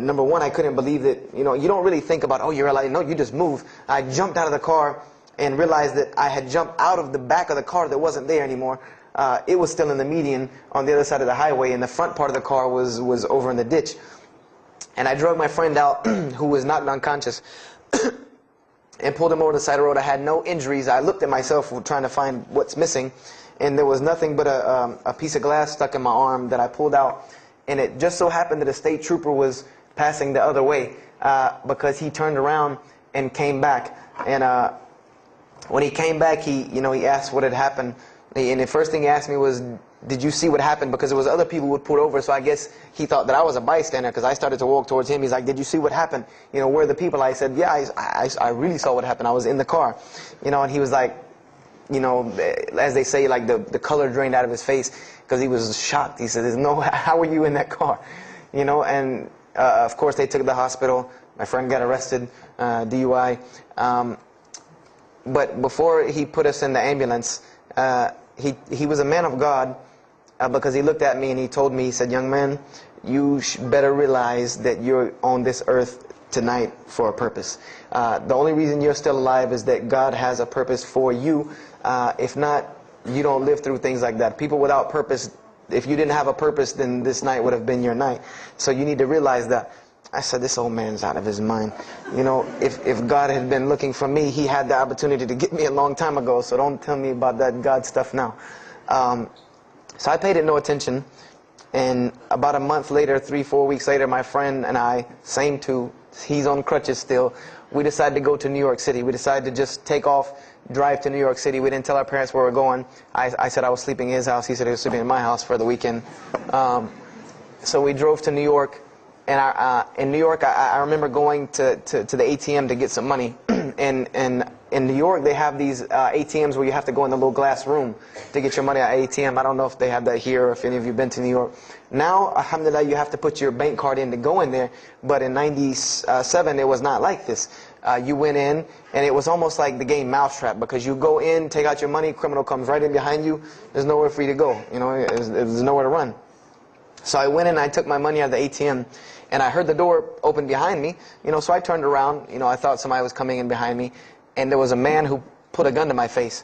number one, I couldn't believe that, you know, you don't really think about, oh, you're alive. No, you just move. I jumped out of the car and realized that I had jumped out of the back of the car that wasn't there anymore. It was still in the median on the other side of the highway, and the front part of the car was over in the ditch. And I drug my friend out, who was knocked unconscious, and pulled him over the side of the road. I had no injuries. I looked at myself trying to find what's missing, and there was nothing but a piece of glass stuck in my arm that I pulled out. And it just so happened that a state trooper was passing the other way, because he turned around and came back. And when he came back, he asked what had happened. And the first thing he asked me was, did you see what happened? Because there was other people who would pull over, so I guess he thought that I was a bystander, because I started to walk towards him. He's like, did you see what happened? You know, where are the people? I said, yeah, I really saw what happened. I was in the car. You know, and he was like, you know, as they say, like the color drained out of his face, because he was shocked. He said, "There's no, how were you in that car?" You know, and of course they took it to the hospital. My friend got arrested, DUI. But before he put us in the ambulance, he was a man of God, because he looked at me and he told me, he said, "Young man, you better realize that you're on this earth tonight for a purpose. The only reason you're still alive is that God has a purpose for you. If not, you don't live through things like that. People without purpose, if you didn't have a purpose, then this night would have been your night. So you need to realize that." I said, this old man's out of his mind. You know, if God had been looking for me, he had the opportunity to get me a long time ago. So don't tell me about that God stuff now. So I paid it no attention. And about a month later, 3-4 weeks later, my friend and I, same two, he's on crutches still, we decided to go to New York City. We decided to just take off, drive to New York City. We didn't tell our parents where we were going. I said I was sleeping in his house. He said he was sleeping in my house for the weekend. So we drove to New York. And in New York, I remember going to the ATM to get some money. And in New York, they have these ATMs where you have to go in the little glass room to get your money at ATM. I don't know if they have that here or if any of you have been to New York. Now, alhamdulillah, you have to put your bank card in to go in there. But in '97, it was not like this. You went in, and it was almost like the game Mousetrap, because you go in, take out your money, criminal comes right in behind you. There's nowhere for you to go. You know, there's nowhere to run. So I went in, I took my money out of the ATM, and I heard the door open behind me. You know, so I turned around. You know, I thought somebody was coming in behind me, and there was a man who put a gun to my face.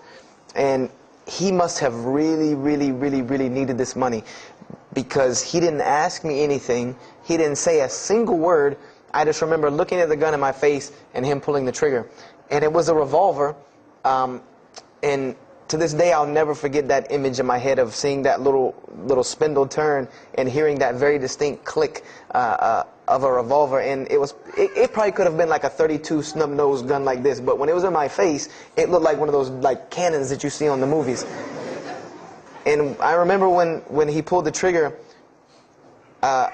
And he must have really, really, really, really needed this money, because he didn't ask me anything. He didn't say a single word. I just remember looking at the gun in my face and him pulling the trigger. And it was a revolver. And to this day, I'll never forget that image in my head of seeing that little spindle turn and hearing that very distinct click of a revolver. And it probably could have been like a .32 snub-nosed gun like this, but when it was in my face, it looked like one of those like cannons that you see on the movies. And I remember when he pulled the trigger, I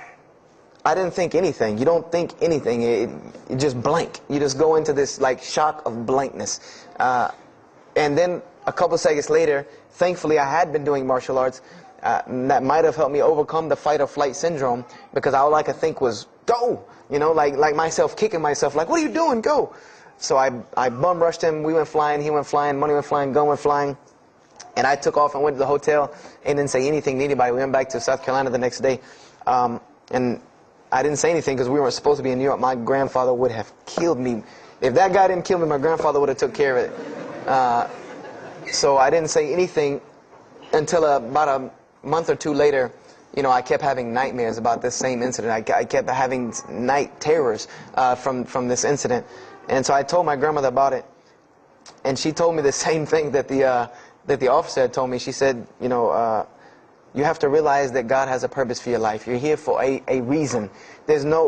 didn't think anything. You don't think anything. It just blank. You just go into this like shock of blankness. And then a couple seconds later, thankfully I had been doing martial arts. That might have helped me overcome the fight or flight syndrome, because all I could think was, go! You know, like myself kicking myself, like, what are you doing? Go! So I bum rushed him. We went flying, he went flying, money went flying, gun went flying. And I took off and went to the hotel and didn't say anything to anybody. We went back to South Carolina the next day. And I didn't say anything because we weren't supposed to be in New York. My grandfather would have killed me. If that guy didn't kill me, my grandfather would have took care of it. So I didn't say anything until about a month or two later. You know, I kept having nightmares about this same incident. I kept having night terrors from this incident. And so I told my grandmother about it. And she told me the same thing that the officer had told me. She said, you know, you have to realize that God has a purpose for your life. You're here for a reason.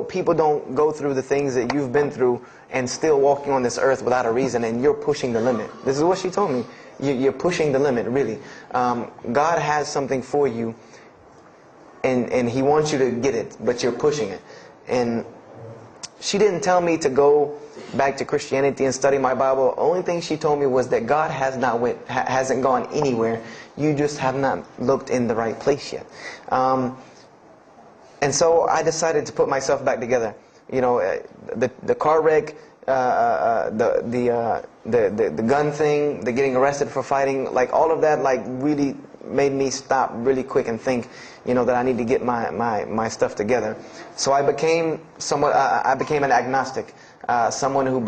People don't go through the things that you've been through and still walking on this earth without a reason, and you're pushing the limit. This is what she told me. You're pushing the limit, really. God has something for you, and He wants you to get it, but you're pushing it. And she didn't tell me to go back to Christianity and study my Bible. The only thing she told me was that God hasn't gone anywhere. You just have not looked in the right place yet. And so I decided to put myself back together. You know, the car wreck, the gun thing, the getting arrested for fighting, like all of that, like really made me stop really quick and think, that I need to get my stuff together. So I became an agnostic, someone who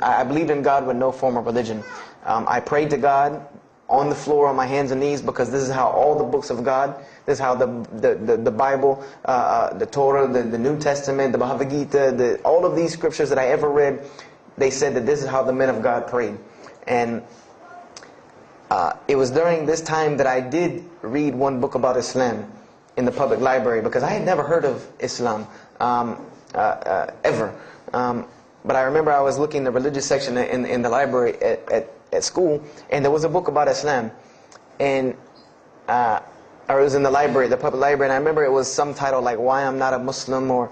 I believed in God with no form of religion. I prayed to God on the floor on my hands and knees, because this is how all the books of God, this is how the Bible, the Torah, the New Testament, the Bhagavad Gita, all of these scriptures that I ever read, they said that this is how the men of God prayed. And it was during this time that I did read one book about Islam in the public library, because I had never heard of Islam ever. But I remember I was looking in the religious section in the library at school, and there was a book about Islam, and or it was in the library, the public library, and I remember it was some title like "Why I'm Not a Muslim" or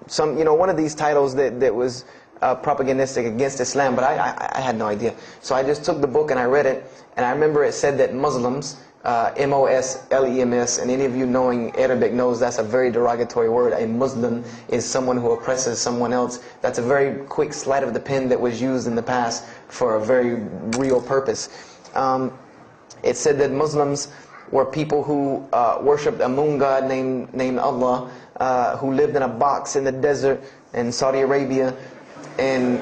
some, one of these titles that was propagandistic against Islam, but I had no idea. So I just took the book and I read it, and I remember it said that Muslims, M-O-S-L-E-M-S, and any of you knowing Arabic knows that's a very derogatory word. A Muslim is someone who oppresses someone else. That's a very quick sleight of the pen that was used in the past for a very real purpose. It said that Muslims were people who worshipped a moon god named Allah, who lived in a box in the desert in Saudi Arabia, and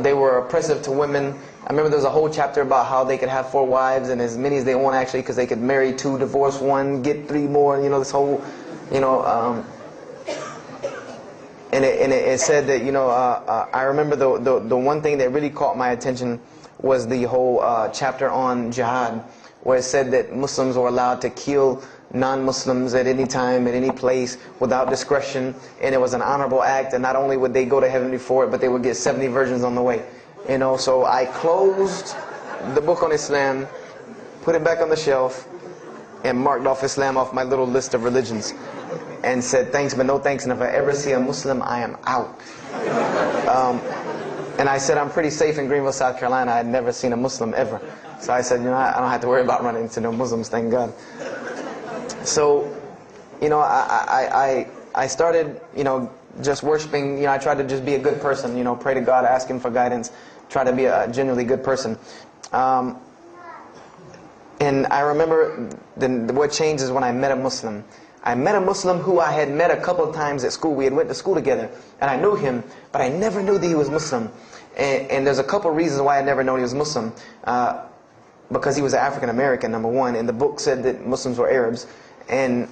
they were oppressive to women. I remember there was a whole chapter about how they could have 4 wives and as many as they want, actually, because they could marry 2, divorce 1, get 3 more. This whole, and it said that I remember the one thing that really caught my attention was the whole chapter on jihad, where it said that Muslims were allowed to kill non-Muslims at any time, at any place, without discretion, and it was an honorable act, and not only would they go to heaven before it, but they would get 70 virgins on the way. So I closed the book on Islam, put it back on the shelf, and marked off Islam off my little list of religions, and said thanks but no thanks, and if I ever see a Muslim, I am out. And I said I'm pretty safe in Greenville, South Carolina. I had never seen a Muslim ever. So I said, I don't have to worry about running into no Muslims, thank God. So, I started, just worshiping. I tried to just be a good person, pray to God, ask Him for guidance, try to be a genuinely good person. And I remember what changed is when I met a Muslim. I met a Muslim who I had met a couple of times at school. We had went to school together, and I knew him, but I never knew that he was Muslim. And there's a couple of reasons why I never known he was Muslim. Because he was an African American, number one, and the book said that Muslims were Arabs. And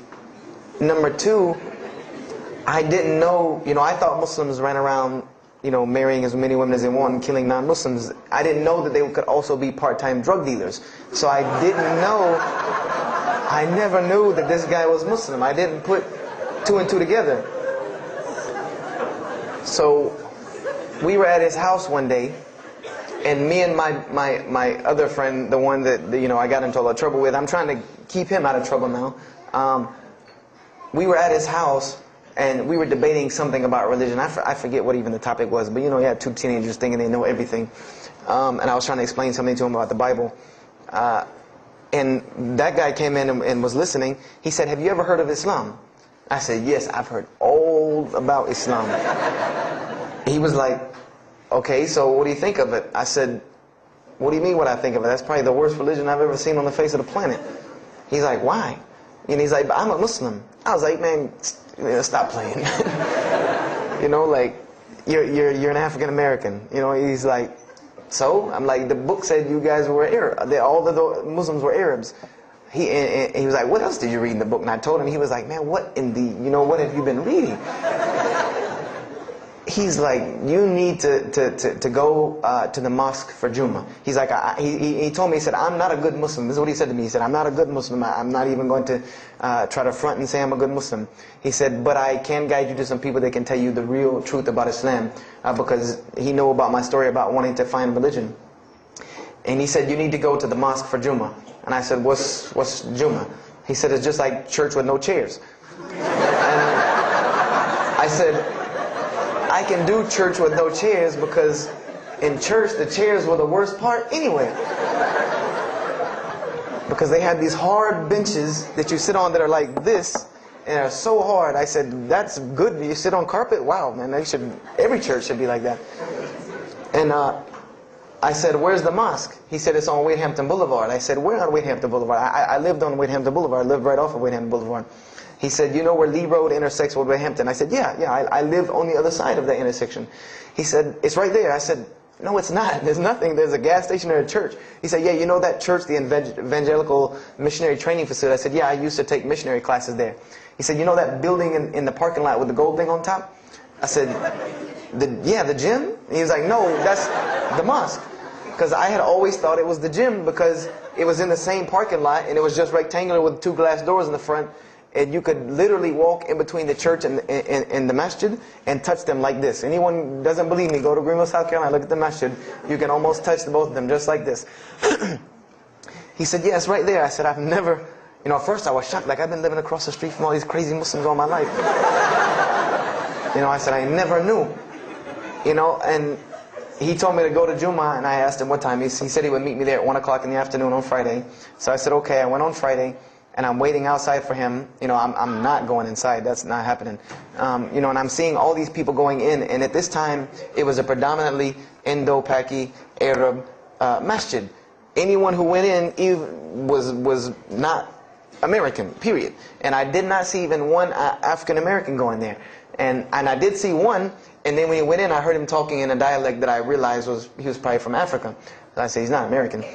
number two, I didn't know, I thought Muslims ran around, marrying as many women as they want and killing non-Muslims. I didn't know that they could also be part-time drug dealers. So I never knew that this guy was Muslim. I didn't put 2 and 2 together. So we were at his house one day, and me and my other friend, the one that I got into a lot of trouble with, I'm trying to keep him out of trouble now. We were at his house, and we were debating something about religion. I forget what even the topic was, but you had 2 teenagers thinking they know everything. And I was trying to explain something to him about the Bible. And that guy came in and was listening. He said, "Have you ever heard of Islam?" I said, "Yes, I've heard all about Islam." He was like, "Okay, so what do you think of it?" I said, "What do you mean what I think of it? That's probably the worst religion I've ever seen on the face of the planet." He's like, "Why?" And he's like, "But I'm a Muslim." I was like, "Man, stop playing." You're an African American. He's like, "So?" I'm like, "The book said you guys were Arab. All the Muslims were Arabs." He was like, "What else did you read in the book?" And I told him. He was like, "Man, what in the, what have you been reading?" He's like, "You need to go to the mosque for Jummah." He's like, he told me, he said, "I'm not a good Muslim." This is what he said to me. He said, "I'm not a good Muslim. I'm not even going to try to front and say I'm a good Muslim." He said, "But I can guide you to some people that can tell you the real truth about Islam," because he knew about my story about wanting to find religion. And he said, "You need to go to the mosque for Jummah." And I said, What's Jummah?" He said, "It's just like church with no chairs." And I said, "I can do church with no chairs because in church the chairs were the worst part anyway. Because they had these hard benches that you sit on that are like this, and are so hard." I said, "That's good. You sit on carpet? Wow, man, every church should be like that." And I said, where's the mosque? He said, it's on Wadehampton Boulevard. I said, where on Wadehampton Boulevard? I lived on Wadehampton Boulevard. I lived right off of Wadehampton Boulevard. He said, you know where Lee Road intersects with Wadehampton? I said, yeah, I lived on the other side of that intersection. He said, it's right there. I said, no, it's not. There's nothing. There's a gas station or a church. He said, yeah, you know that church, the Evangelical Missionary Training Facility? I said, yeah, I used to take missionary classes there. He said, you know that building in the parking lot with the gold thing on top? I said, yeah, the gym? And he was like, no, that's the mosque. Because I had always thought it was the gym because it was in the same parking lot and it was just rectangular with 2 glass doors in the front. And you could literally walk in between the church and the masjid and touch them like this. Anyone who doesn't believe me, go to Greenville, South Carolina, look at the masjid. You can almost touch both of them just like this. He said, yeah, it's right there. I said, I've never, at first I was shocked. Like, I've been living across the street from all these crazy Muslims all my life. I said, I never knew. And he told me to go to Jummah, and I asked him what time. He said he would meet me there at 1 o'clock in the afternoon on Friday. So I said, okay. I went on Friday. And I'm waiting outside for him. I'm not going inside. That's not happening. And I'm seeing all these people going in. And at this time, it was a predominantly Indo-Paki Arab masjid. Anyone who went in was not American, period. And I did not see even one African American going there. And I did see one. And then when he went in, I heard him talking in a dialect that I realized he was probably from Africa. So I said, he's not American.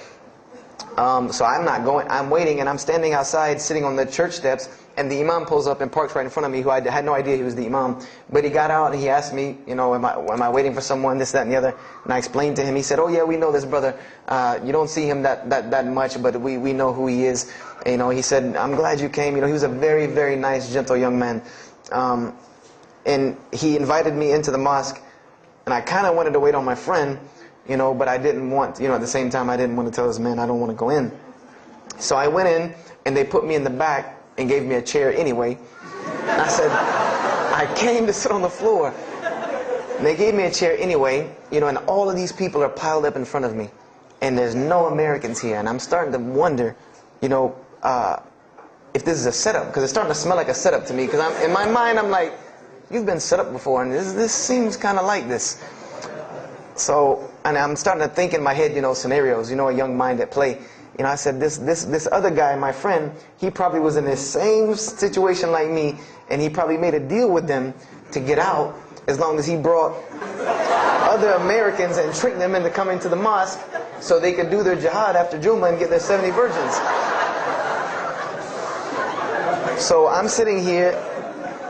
So I'm not going, I'm waiting, and I'm standing outside sitting on the church steps, and the Imam pulls up and parks right in front of me, who I had no idea he was the Imam. But he got out and he asked me, am I waiting for someone, this, that, and the other? And I explained to him. He said, oh yeah, we know this brother. You don't see him that much, but we know who he is. He said, I'm glad you came. He was a very, very nice, gentle young man. And he invited me into the mosque, and I kind of wanted to wait on my friend, but I didn't want, at the same time, I didn't want to tell this man I don't want to go in. So I went in, and they put me in the back and gave me a chair anyway. And I said, I came to sit on the floor. And they gave me a chair anyway, and all of these people are piled up in front of me. And there's no Americans here. And I'm starting to wonder, if this is a setup. Because it's starting to smell like a setup to me. Because in my mind, I'm like, you've been set up before, and this seems kind of like this. So, and I'm starting to think in my head, scenarios, a young mind at play. I said, this other guy, my friend, he probably was in the same situation like me, and he probably made a deal with them to get out, as long as he brought other Americans and tricked them into coming to the mosque, so they could do their jihad after Jummah and get their 70 virgins. So I'm sitting here,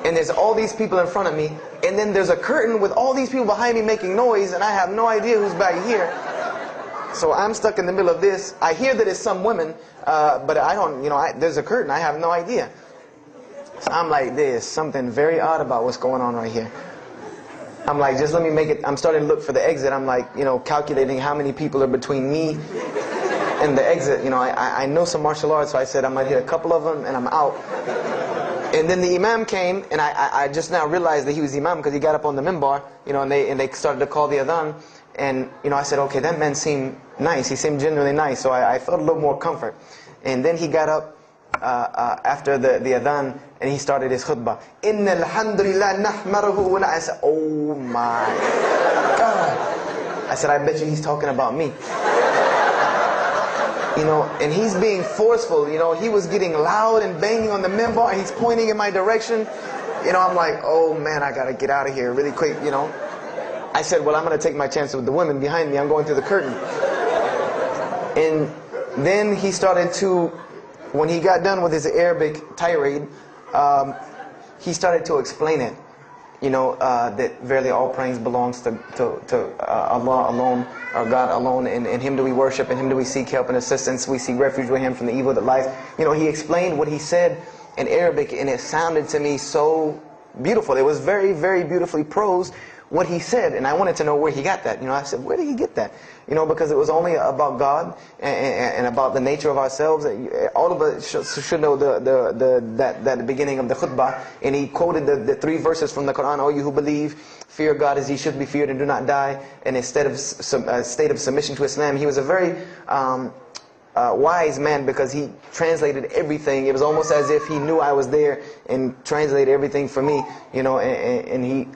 and there's all these people in front of me, and then there's a curtain with all these people behind me making noise, and I have no idea who's back here. So I'm stuck in the middle of this. I hear that it's some women, but I don't, there's a curtain. I have no idea. So I'm like, there's something very odd about what's going on right here. I'm like, just let me make it. I'm starting to look for the exit. I'm like, calculating how many people are between me and the exit. I know some martial arts, so I said I might hit a couple of them, and I'm out. And then the Imam came, and I just now realized that he was the Imam because he got up on the minbar, and they started to call the adhan. And, I said, okay, that man seemed nice. He seemed genuinely nice. So I felt a little more comfort. And then he got up after the adhan, and he started his khutbah. Inna alhamdulillah nahmaruhu. I said, oh my God. I said, I bet you he's talking about me. And he's being forceful. He was getting loud and banging on the minbar, and he's pointing in my direction. I'm like, oh man, I gotta get out of here really quick, I said, well, I'm going to take my chance with the women behind me. I'm going through the curtain. And then he started to, when he got done with his Arabic tirade, he started to explain it. That verily all praise belongs to Allah alone, or God alone. And Him do we worship, and Him do we seek help and assistance. We seek refuge with Him from the evil that lies. He explained what he said in Arabic, and it sounded to me so beautiful. It was very, very beautifully prosed, what he said, and I wanted to know where he got that. I said, where did he get that? Because it was only about God and about the nature of ourselves. All of us should know that beginning of the khutbah, and he quoted the 3 verses from the Quran. O you who believe, fear God as He should be feared and do not die. And instead of state of submission to Islam, he was a very wise man, because he translated everything. It was almost as if he knew I was there and translated everything for me. And he.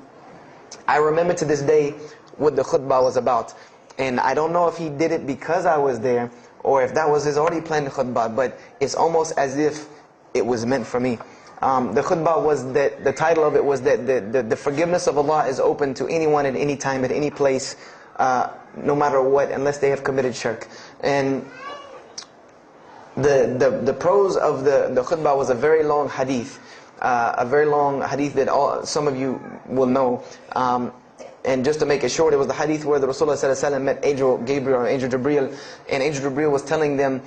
I remember to this day what the khutbah was about. And I don't know if he did it because I was there, or if that was his already planned khutbah, but it's almost as if it was meant for me. The khutbah was that, the title of it was that the forgiveness of Allah is open to anyone at any time, at any place, no matter what, unless they have committed shirk. And the prose of the khutbah was a very long hadith. A very long hadith that some of you will know. And just to make it short, it was the hadith where the Rasulullah ﷺ met Angel Gabriel, or Angel Jibreel, and Angel Jibreel was telling them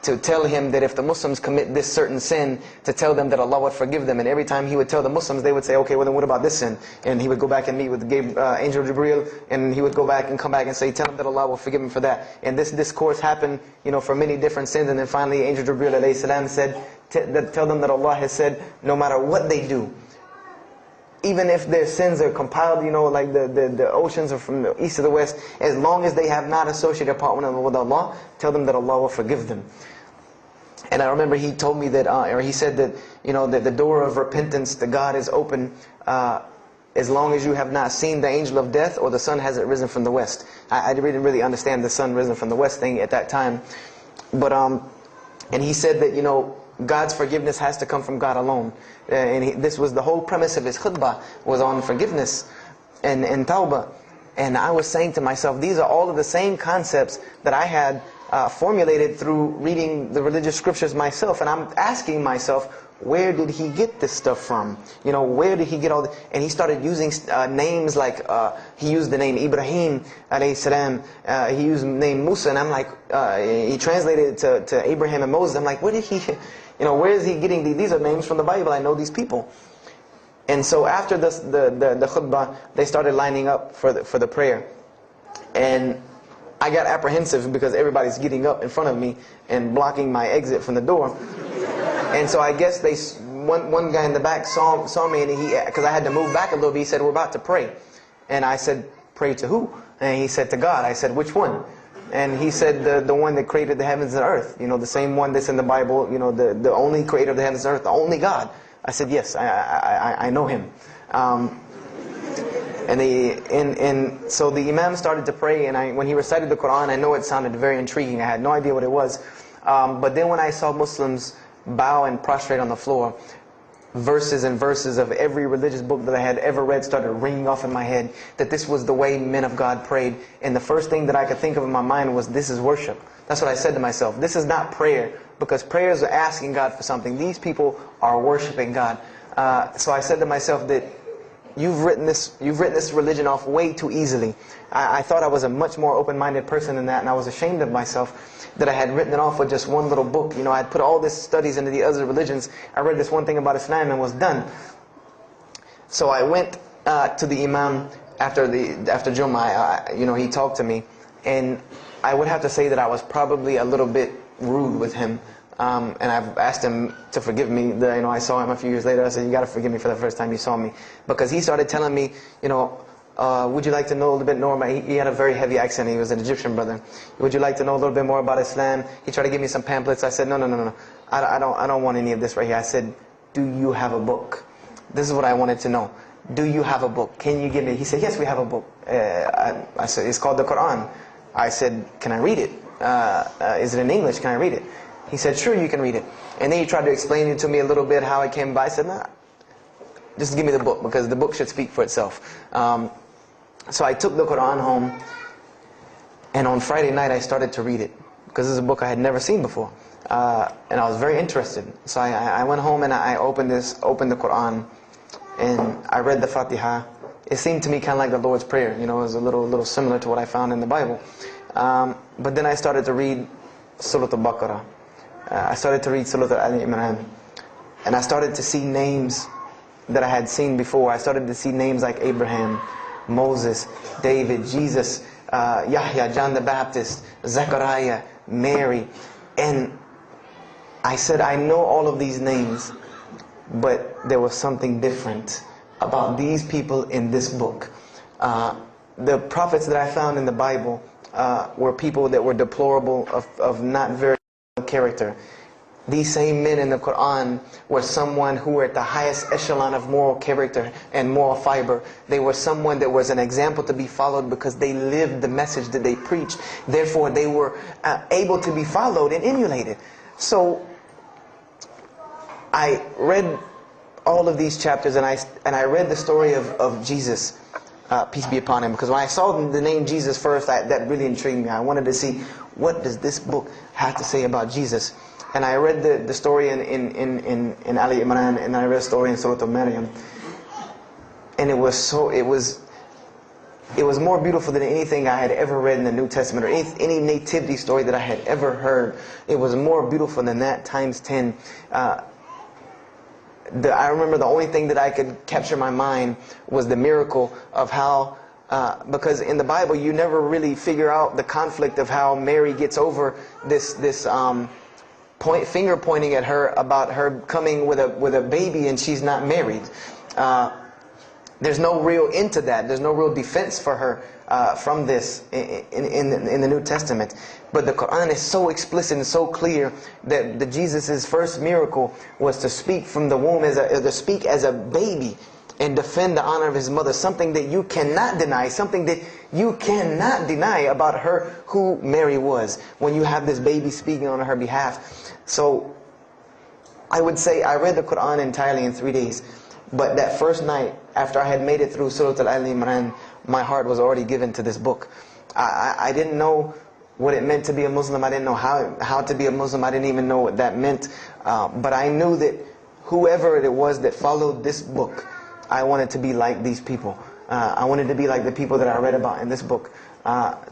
to tell him that if the Muslims commit this certain sin, to tell them that Allah would forgive them. And every time he would tell the Muslims, they would say, okay, well then what about this sin? And he would go back and meet with Angel Jibreel, and he would go back and come back and say, tell them that Allah will forgive him for that. And this discourse happened, for many different sins. And then finally Angel Jibreel alayhi salam said, tell them that Allah has said, no matter what they do, even if their sins are compiled, like the oceans are from the east to the west, as long as they have not associated a partner with Allah, tell them that Allah will forgive them. And I remember he told me that, or he said that, that the door of repentance to God is open as long as you have not seen the angel of death or the sun hasn't risen from the west. I didn't really understand the sun risen from the west thing at that time. But, and he said that, God's forgiveness has to come from God alone. And this was the whole premise of his khutbah, was on forgiveness and tawbah. And I was saying to myself, these are all of the same concepts that I had formulated through reading the religious scriptures myself. And I'm asking myself, where did he get this stuff from? Where did he get all this? And he started using names like, he used the name Ibrahim alayhi salam, he used the name Musa, and I'm like, he translated it to Abraham and Moses. I'm like, where did he, where is he getting these? These are names from the Bible, I know these people. And so after the khutbah, they started lining up for the prayer. And I got apprehensive because everybody's getting up in front of me and blocking my exit from the door. And so I guess one guy in the back saw me, and because I had to move back a little bit, he said, we're about to pray. And I said, pray to who? And he said, to God. I said, which one? And he said, the one that created the heavens and earth. The same one that's in the Bible, the only creator of the heavens and earth, the only God. I said, yes, I know him. And so the Imam started to pray, and when he recited the Quran, I know it sounded very intriguing. I had no idea what it was. But then when I saw Muslims bow and prostrate on the floor, verses and verses of every religious book that I had ever read started ringing off in my head, that this was the way men of God prayed. And the first thing that I could think of in my mind was, this is worship. That's what I said to myself. This is not prayer, because prayers are asking God for something. These people are worshiping God. So I said to myself that you've written this religion off way too easily. I thought I was a much more open-minded person than that, and I was ashamed of myself that I had written it off with just one little book. I had put all these studies into the other religions. I read this one thing about Islam and was done. So I went to the Imam after Jummah. He talked to me, and I would have to say that I was probably a little bit rude with him. And I've asked him to forgive me. I saw him a few years later. I said, you got to forgive me for the first time you saw me. Because he started telling me, would you like to know a little bit more about, he had a very heavy accent, he was an Egyptian brother. Would you like to know a little bit more about Islam? He tried to give me some pamphlets. I said, no. I don't want any of this right here. I said, do you have a book? This is what I wanted to know. Do you have a book? Can you give me? He said, yes, we have a book. I said, it's called the Quran. I said, can I read it? Is it in English? Can I read it? He said, sure, you can read it. And then he tried to explain it to me a little bit, how it came by. I said, nah, just give me the book, because the book should speak for itself. So I took the Quran home, and on Friday night I started to read it, because this is a book I had never seen before. And I was very interested. So I went home and I opened the Quran, and I read the Fatiha. It seemed to me kind of like the Lord's Prayer. It was a little similar to what I found in the Bible. But then I started to read Surah Al-Baqarah. I started to read Surah Al-Imran. And I started to see names that I had seen before. I started to see names like Abraham, Moses, David, Jesus, Yahya, John the Baptist, Zechariah, Mary. And I said, I know all of these names, but there was something different about these people in this book. The prophets that I found in the Bible were people that were deplorable, of not very good character. These same men in the Quran were someone who were at the highest echelon of moral character and moral fiber. They were someone that was an example to be followed because they lived the message that they preached. Therefore, they were able to be followed and emulated. So, I read all of these chapters and I read the story of Jesus, peace be upon him. Because when I saw the name Jesus first, that really intrigued me. I wanted to see, what does this book have to say about Jesus? And I read the story in Ali Imran, and I read the story in Surah Maryam. And it was more beautiful than anything I had ever read in the New Testament, or any nativity story that I had ever heard. It was more beautiful than that, times 10. I remember the only thing that I could capture my mind was the miracle of how, because in the Bible you never really figure out the conflict of how Mary gets over this finger pointing at her about her coming with a baby and she's not married. There's no real end to that. There's no real defense for her from this in the New Testament. But the Quran is so explicit and so clear that Jesus' first miracle was to speak from the womb, to speak as a baby and defend the honor of his mother. Something that you cannot deny. Something that you cannot deny about her, who Mary was, when you have this baby speaking on her behalf. So, I would say I read the Quran entirely in 3 days. But that first night, after I had made it through Surah Al-Imran, my heart was already given to this book. I didn't know what it meant to be a Muslim. I didn't know how to be a Muslim. I didn't even know what that meant. But I knew that whoever it was that followed this book, I wanted to be like these people. I wanted to be like the people that I read about in this book.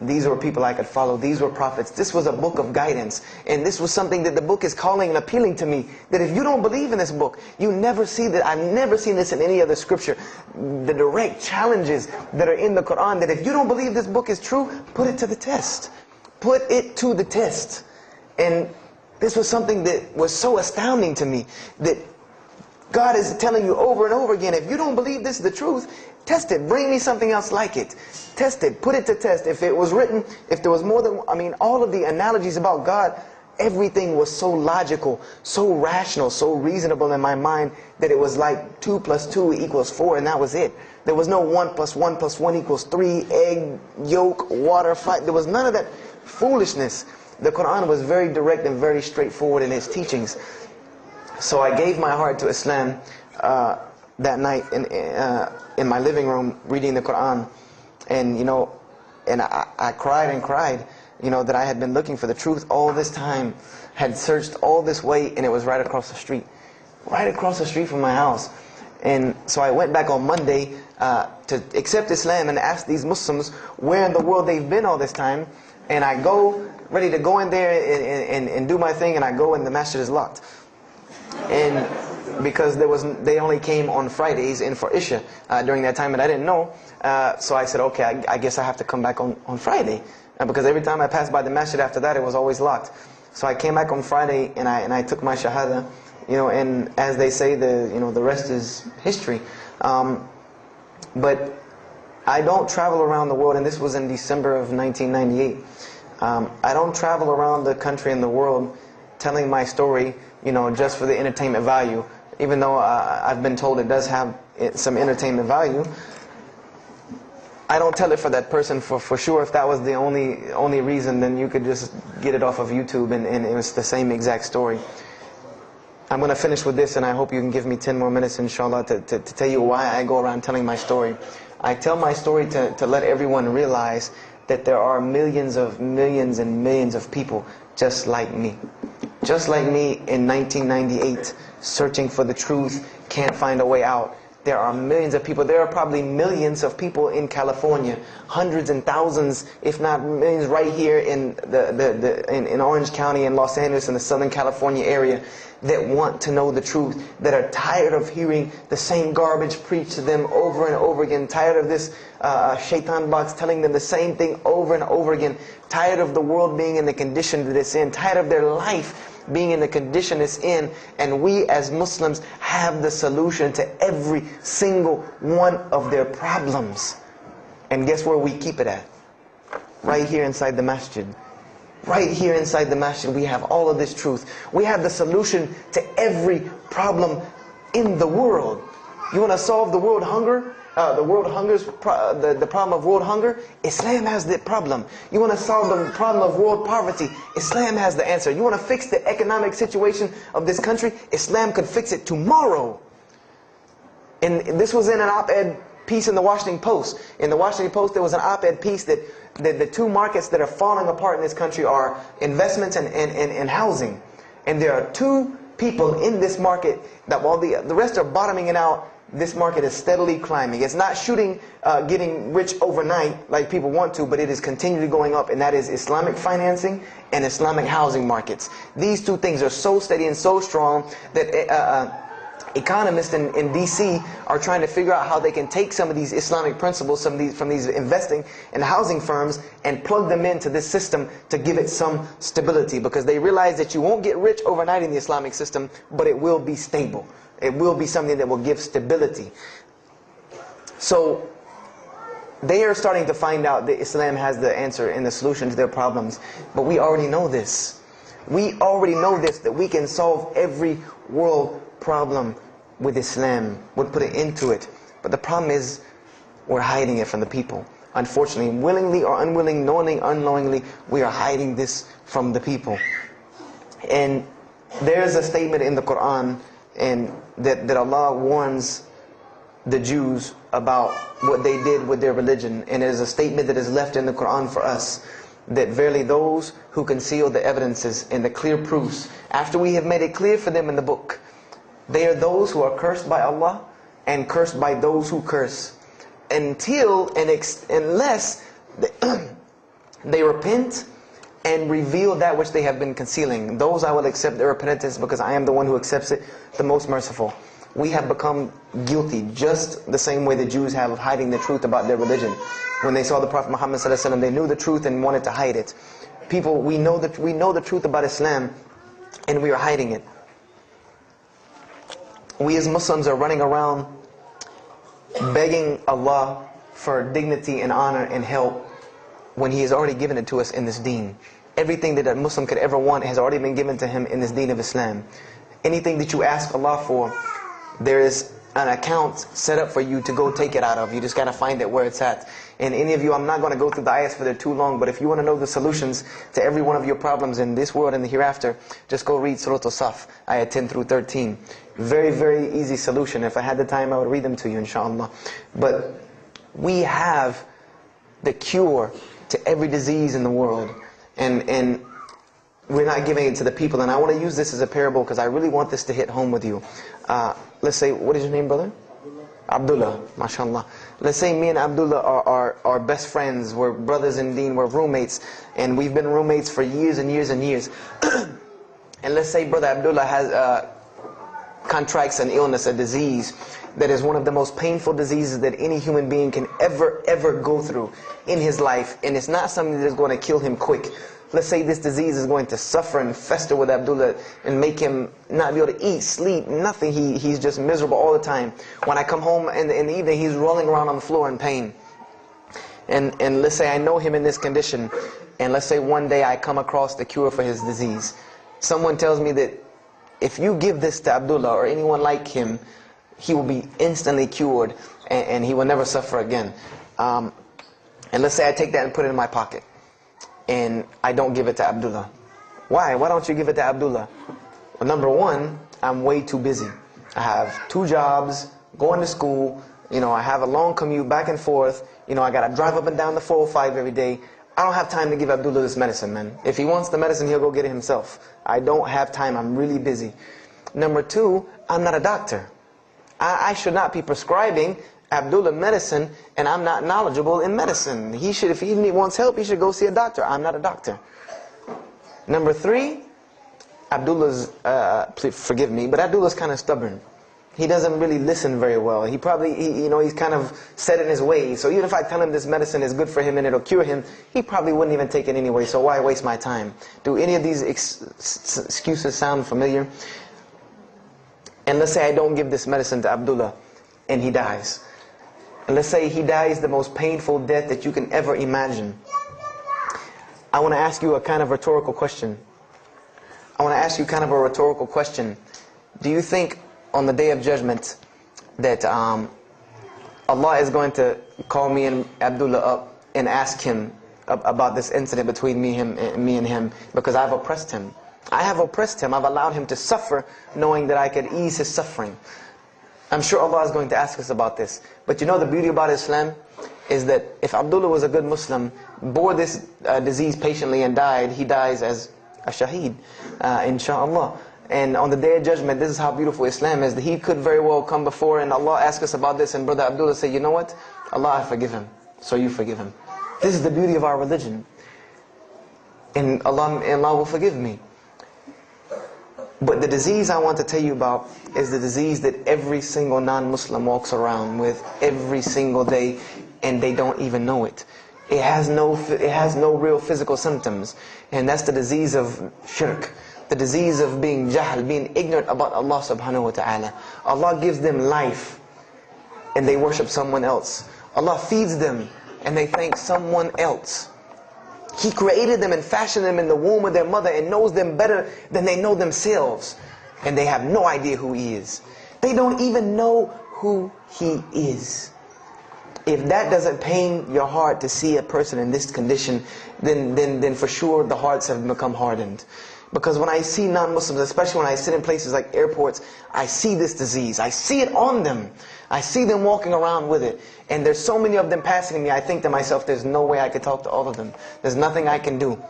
These were people I could follow. These were prophets. This was a book of guidance. And this was something that the book is calling and appealing to me. That if you don't believe in this book, you never see that. I've never seen this in any other scripture. The direct challenges that are in the Quran, that if you don't believe this book is true, put it to the test. Put it to the test. And this was something that was so astounding to me, that God is telling you over and over again, if you don't believe this is the truth, test it. Bring me something else like it. Test it. Put it to test. If it was written, if there was more than, all of the analogies about God, everything was so logical, so rational, so reasonable in my mind, that it was like 2 + 2 = 4, and that was it. There was no 1 + 1 + 1 = 3, egg, yolk, water, fight. There was none of that foolishness. The Quran was very direct and very straightforward in its teachings. So I gave my heart to Islam that night in my living room, reading the Quran, and I cried and cried, that I had been looking for the truth all this time, had searched all this way, and it was right across the street from my house. And so I went back on Monday to accept Islam and ask these Muslims where in the world they've been all this time, and I go ready to go in there and do my thing, and I go and the masjid is locked. And because they only came on Fridays and for Isha during that time, and I didn't know. So I said, okay, I guess I have to come back on Friday, because every time I passed by the masjid after that, it was always locked. So I came back on Friday and I took my shahada, and as they say, the rest is history. But I don't travel around the world, and this was in December of 1998. I don't travel around the country and the world telling my story, just for the entertainment value. Even though I've been told it does have some entertainment value, I don't tell it for that person for sure. If that was the only reason, then you could just get it off of YouTube and it was the same exact story. I'm going to finish with this, and I hope you can give me 10 more minutes, inshallah, to tell you why I go around telling my story. I tell my story to let everyone realize that there are millions and millions of people just like me. Just like me in 1998, searching for the truth, can't find a way out. There are millions of people. There are probably millions of people in California, hundreds and thousands, if not millions, right here in in Orange County and Los Angeles in the Southern California area, that want to know the truth, that are tired of hearing the same garbage preached to them over and over again, tired of this shaitan box telling them the same thing over and over again, tired of the world being in the condition that it's in, tired of their life being in the condition it's in. And we as Muslims have the solution to every single one of their problems. And guess where we keep it at? Right here inside the masjid. Right here inside the masjid, we have all of this truth. We have the solution to every problem in the world. You want to solve the world hunger? The problem of world hunger? Islam has the problem. You want to solve the problem of world poverty? Islam has the answer. You want to fix the economic situation of this country? Islam could fix it tomorrow. And this was in an op-ed piece in the Washington Post. In the Washington Post, there was an op-ed piece that the two markets that are falling apart in this country are investments and housing. And there are two people in this market that while the rest are bottoming it out, this market is steadily climbing. It's not getting rich overnight like people want to, but it is continually going up, and that is Islamic financing and Islamic housing markets. These two things are so steady and so strong that economists in DC are trying to figure out how they can take some of these Islamic principles, from these investing and housing firms, and plug them into this system to give it some stability, because they realize that you won't get rich overnight in the Islamic system, but it will be stable. It will be something that will give stability. So they are starting to find out that Islam has the answer and the solution to their problems. But we already know this. We already know this, that we can solve every world problem with Islam, would put an end to it. But the problem is, we're hiding it from the people. Unfortunately, willingly or unwilling, knowingly, unknowingly, we are hiding this from the people. And there's a statement in the Quran and that Allah warns the Jews about what they did with their religion. And it is a statement that is left in the Quran for us, that verily those who conceal the evidences and the clear proofs, after we have made it clear for them in the book, they are those who are cursed by Allah and cursed by those who curse, unless they repent and reveal that which they have been concealing. Those I will accept their repentance, because I am the one who accepts it, the most merciful. We have become guilty just the same way the Jews have of hiding the truth about their religion. When they saw the Prophet Muhammad ﷺ, they knew the truth and wanted to hide it. People, we know the truth about Islam, and we are hiding it. We as Muslims are running around begging Allah for dignity and honor and help, when He has already given it to us in this deen. Everything that a Muslim could ever want has already been given to him in this deen of Islam. Anything that you ask Allah for, there is an account set up for you to go take it out of. You just got to find it where it's at. And any of you, I'm not going to go through the ayahs for they're too long, but if you want to know the solutions to every one of your problems in this world and the hereafter, just go read Surah Al-Saf, ayah 10 through 13. Very, very easy solution. If I had the time, I would read them to you, inshallah. But we have the cure to every disease in the world, and we're not giving it to the people. And I want to use this as a parable, because I really want this to hit home with you. Let's say, what is your name, brother? Abdullah, mashallah. Let's say me and Abdullah are best friends, we're brothers in deen, we're roommates, and we've been roommates for years and years and years. And let's say brother Abdullah has contracts an illness, a disease that is one of the most painful diseases that any human being can ever go through in his life, and it's not something that is going to kill him quick. Let's say this disease is going to suffer and fester with Abdullah and make him not be able to eat, sleep, nothing. He's just miserable all the time. When I come home in the evening, he's rolling around on the floor in pain. And let's say I know him in this condition, and let's say one day I come across the cure for his disease. Someone tells me that if you give this to Abdullah or anyone like him, he will be instantly cured and he will never suffer again. And let's say I take that and put it in my pocket, and I don't give it to Abdullah. Why? Why don't you give it to Abdullah? Well, number one, I'm way too busy. I have 2 jobs, going to school, I have a long commute back and forth, I gotta drive up and down the 405 every day. I don't have time to give Abdullah this medicine, man. If he wants the medicine, he'll go get it himself. I don't have time, I'm really busy. Number 2, I'm not a doctor. I should not be prescribing Abdullah medicine, and I'm not knowledgeable in medicine. He should, if he wants help, he should go see a doctor. I'm not a doctor. Number 3, Abdullah's, please forgive me, but Abdullah's kind of stubborn. He doesn't really listen very well. He probably, he's kind of set in his ways. So even if I tell him this medicine is good for him and it'll cure him, he probably wouldn't even take it anyway. So why waste my time? Do any of these excuses sound familiar? And let's say I don't give this medicine to Abdullah and he dies. And let's say he dies the most painful death that you can ever imagine. I want to ask you a kind of rhetorical question. I want to ask you kind of a rhetorical question. Do you think on the Day of Judgment that Allah is going to call me and Abdullah up and ask him about this incident between me and him because I've oppressed him? I have oppressed him. I've allowed him to suffer knowing that I could ease his suffering. I'm sure Allah is going to ask us about this. But you know the beauty about Islam is that if Abdullah was a good Muslim, bore this disease patiently and died, he dies as a shaheed, inshaAllah. And on the Day of Judgment, this is how beautiful Islam is, that he could very well come before and Allah ask us about this, and Brother Abdullah say, you know what? Allah, I forgive him. So you forgive him. This is the beauty of our religion. And Allah will forgive me. But the disease I want to tell you about is the disease that every single non-Muslim walks around with every single day, and they don't even know it. It has no real physical symptoms, and that's the disease of shirk, the disease of being jahl, being ignorant about Allah subhanahu wa ta'ala. Allah gives them life, and they worship someone else. Allah feeds them, and they thank someone else. He created them and fashioned them in the womb of their mother and knows them better than they know themselves. And they have no idea who He is. They don't even know who He is. If that doesn't pain your heart to see a person in this condition, then for sure the hearts have become hardened. Because when I see non-Muslims, especially when I sit in places like airports, I see this disease. I see it on them. I see them walking around with it. And there's so many of them passing me, I think to myself, there's no way I could talk to all of them. There's nothing I can do.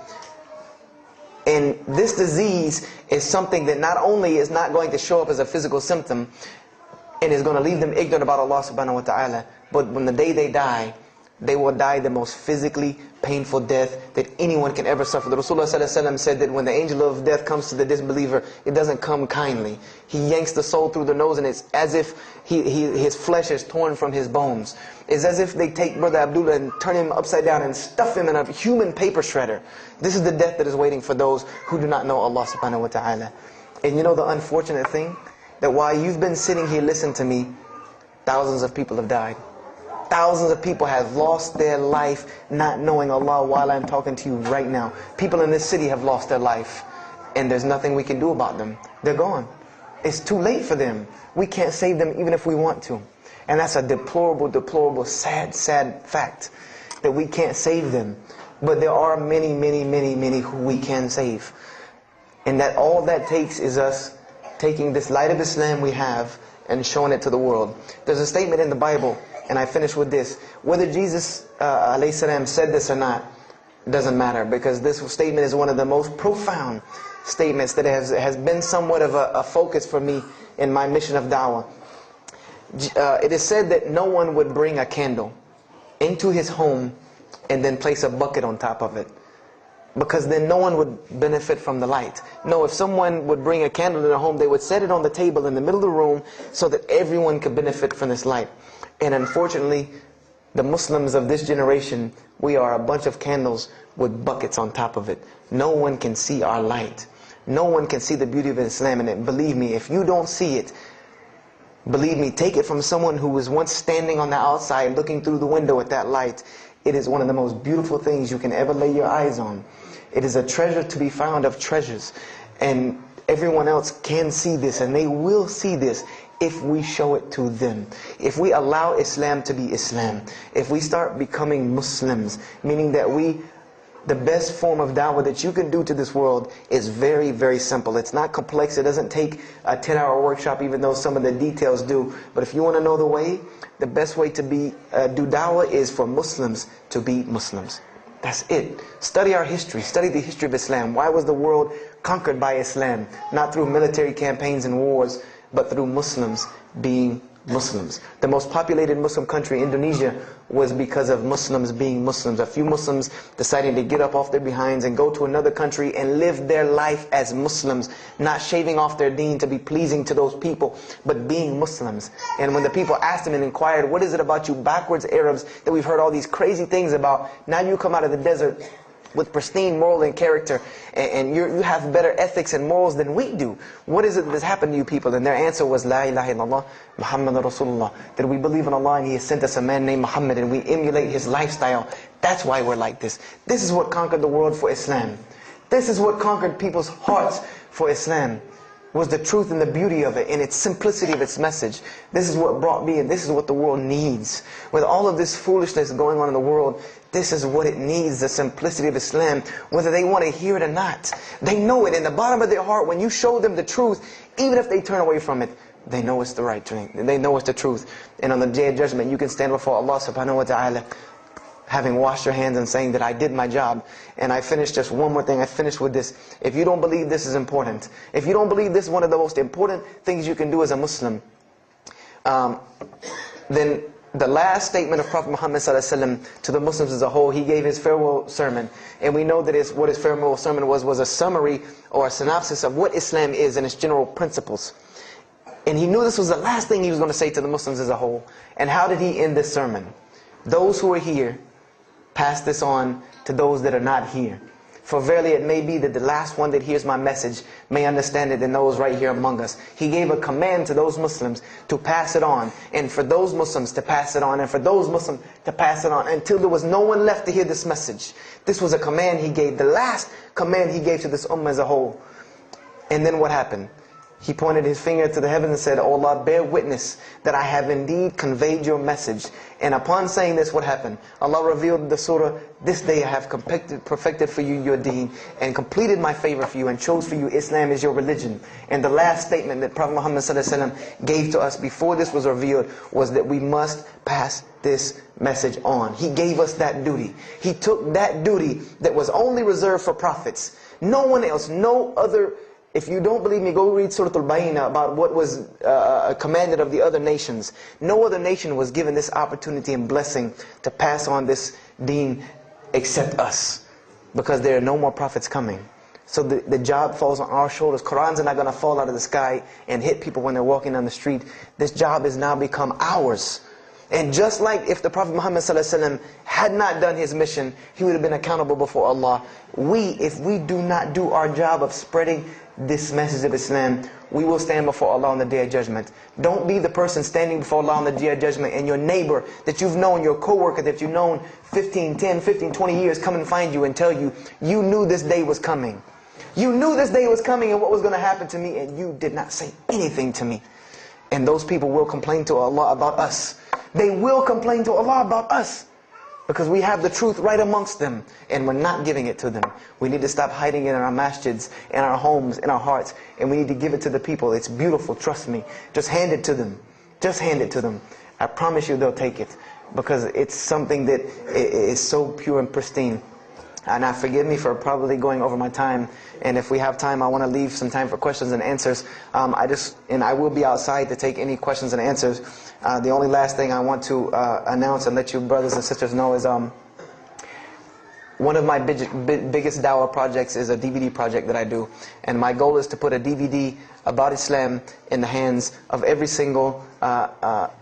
And this disease is something that not only is not going to show up as a physical symptom, and is going to leave them ignorant about Allah subhanahu wa ta'ala, but when the day they die, they will die the most physically painful death that anyone can ever suffer. The Rasulullah ﷺ said that when the angel of death comes to the disbeliever, it doesn't come kindly. He yanks the soul through the nose, and it's as if his flesh is torn from his bones. It's as if they take Brother Abdullah and turn him upside down and stuff him in a human paper shredder. This is the death that is waiting for those who do not know Allah subhanahu wa ta'ala. And you know the unfortunate thing? That while you've been sitting here listening to me, thousands of people have died. Thousands of people have lost their life not knowing Allah while I'm talking to you right now. People in this city have lost their life, and there's nothing we can do about them. They're gone. It's too late for them. We can't save them even if we want to. And that's a deplorable, deplorable, sad, sad fact that we can't save them. But there are many, many, many, many who we can save. And that all that takes is us taking this light of Islam we have and showing it to the world. There's a statement in the Bible, and I finish with this. Whether Jesus alayhi salam said this or not doesn't matter, because this statement is one of the most profound statements that has been somewhat of a focus for me in my mission of da'wah. It is said that no one would bring a candle into his home and then place a bucket on top of it, because then no one would benefit from the light. No, if someone would bring a candle in their home, they would set it on the table in the middle of the room so that everyone could benefit from this light. And unfortunately, the Muslims of this generation, we are a bunch of candles with buckets on top of it. No one can see our light. No one can see the beauty of Islam in it. Believe me, if you don't see it, believe me, take it from someone who was once standing on the outside looking through the window at that light. It is one of the most beautiful things you can ever lay your eyes on. It is a treasure to be found of treasures. And everyone else can see this, and they will see this if we show it to them. If we allow Islam to be Islam. If we start becoming Muslims, meaning that the best form of da'wah that you can do to this world is very, very simple. It's not complex. It doesn't take a 10-hour workshop, even though some of the details do. But if you want to know the way, the best way to do da'wah is for Muslims to be Muslims. That's it. Study our history. Study the history of Islam. Why was the world conquered by Islam? Not through military campaigns and wars, but through Muslims being Muslims. The most populated Muslim country, Indonesia, was because of Muslims being Muslims. A few Muslims deciding to get up off their behinds and go to another country and live their life as Muslims, not shaving off their deen to be pleasing to those people, but being Muslims. And when the people asked them and inquired, what is it about you backwards Arabs that we've heard all these crazy things about? Now you come out of the desert with pristine moral and character, and you have better ethics and morals than we do. What is it that's happened to you people? And their answer was, La ilaha illallah, Muhammad Rasulullah. That we believe in Allah and He has sent us a man named Muhammad, and we emulate his lifestyle. That's why we're like this. This is what conquered the world for Islam. This is what conquered people's hearts for Islam. Was the truth and the beauty of it, and its simplicity of its message. This is what brought me, and this is what the world needs. With all of this foolishness going on in the world, this is what it needs, the simplicity of Islam, whether they want to hear it or not. They know it in the bottom of their heart. When you show them the truth, even if they turn away from it, they know it's the right thing. They know it's the truth. And on the Day of Judgment, you can stand before Allah subhanahu wa ta'ala, having washed your hands and saying that I did my job. And I finished just one more thing. I finished with this. If you don't believe this is important, if you don't believe this is one of the most important things you can do as a Muslim, then the last statement of Prophet Muhammad ﷺ to the Muslims as a whole, he gave his farewell sermon. And we know that what his farewell sermon was a summary or a synopsis of what Islam is and its general principles. And he knew this was the last thing he was going to say to the Muslims as a whole. And how did he end this sermon? Those who are here, pass this on to those that are not here. For verily it may be that the last one that hears my message may understand it than those right here among us. He gave a command to those Muslims to pass it on, and for those Muslims to pass it on, and for those Muslims to pass it on, until there was no one left to hear this message. This was a command he gave, the last command he gave to this ummah as a whole. And then what happened? He pointed his finger to the heavens and said, "O Allah, bear witness that I have indeed conveyed your message." And upon saying this, what happened? Allah revealed the surah, "This day I have perfected for you your deen, and completed my favor for you, and chose for you Islam as your religion." And the last statement that Prophet Muhammad ﷺ gave to us before this was revealed was that we must pass this message on. He gave us that duty. He took that duty that was only reserved for prophets. No one else, no other. If you don't believe me, go read Surah Al-Bayna about what was commanded of the other nations. No other nation was given this opportunity and blessing to pass on this deen except us. Because there are no more prophets coming. So the job falls on our shoulders. Qurans are not going to fall out of the sky and hit people when they're walking down the street. This job has now become ours. And just like if the Prophet Muhammad ﷺ had not done his mission, he would have been accountable before Allah. If we do not do our job of spreading this message of Islam, we will stand before Allah on the Day of Judgment. Don't be the person standing before Allah on the Day of Judgment and your neighbor that you've known, your co-worker that you've known 10, 15, 20 years come and find you and tell you, you knew this day was coming. You knew this day was coming and what was going to happen to me, and you did not say anything to me. And those people will complain to Allah about us. They will complain to Allah about us. Because we have the truth right amongst them, and we're not giving it to them. We need to stop hiding it in our masjids, in our homes, in our hearts, and we need to give it to the people. It's beautiful, trust me. Just hand it to them. Just hand it to them. I promise you they'll take it, because it's something that is so pure and pristine. And forgive me for probably going over my time. And if we have time, I want to leave some time for questions and answers. I will be outside to take any questions and answers. The only last thing I want to announce and let you brothers and sisters know is one of my biggest dawah projects is a DVD project that I do. And my goal is to put a DVD about Islam in the hands of every single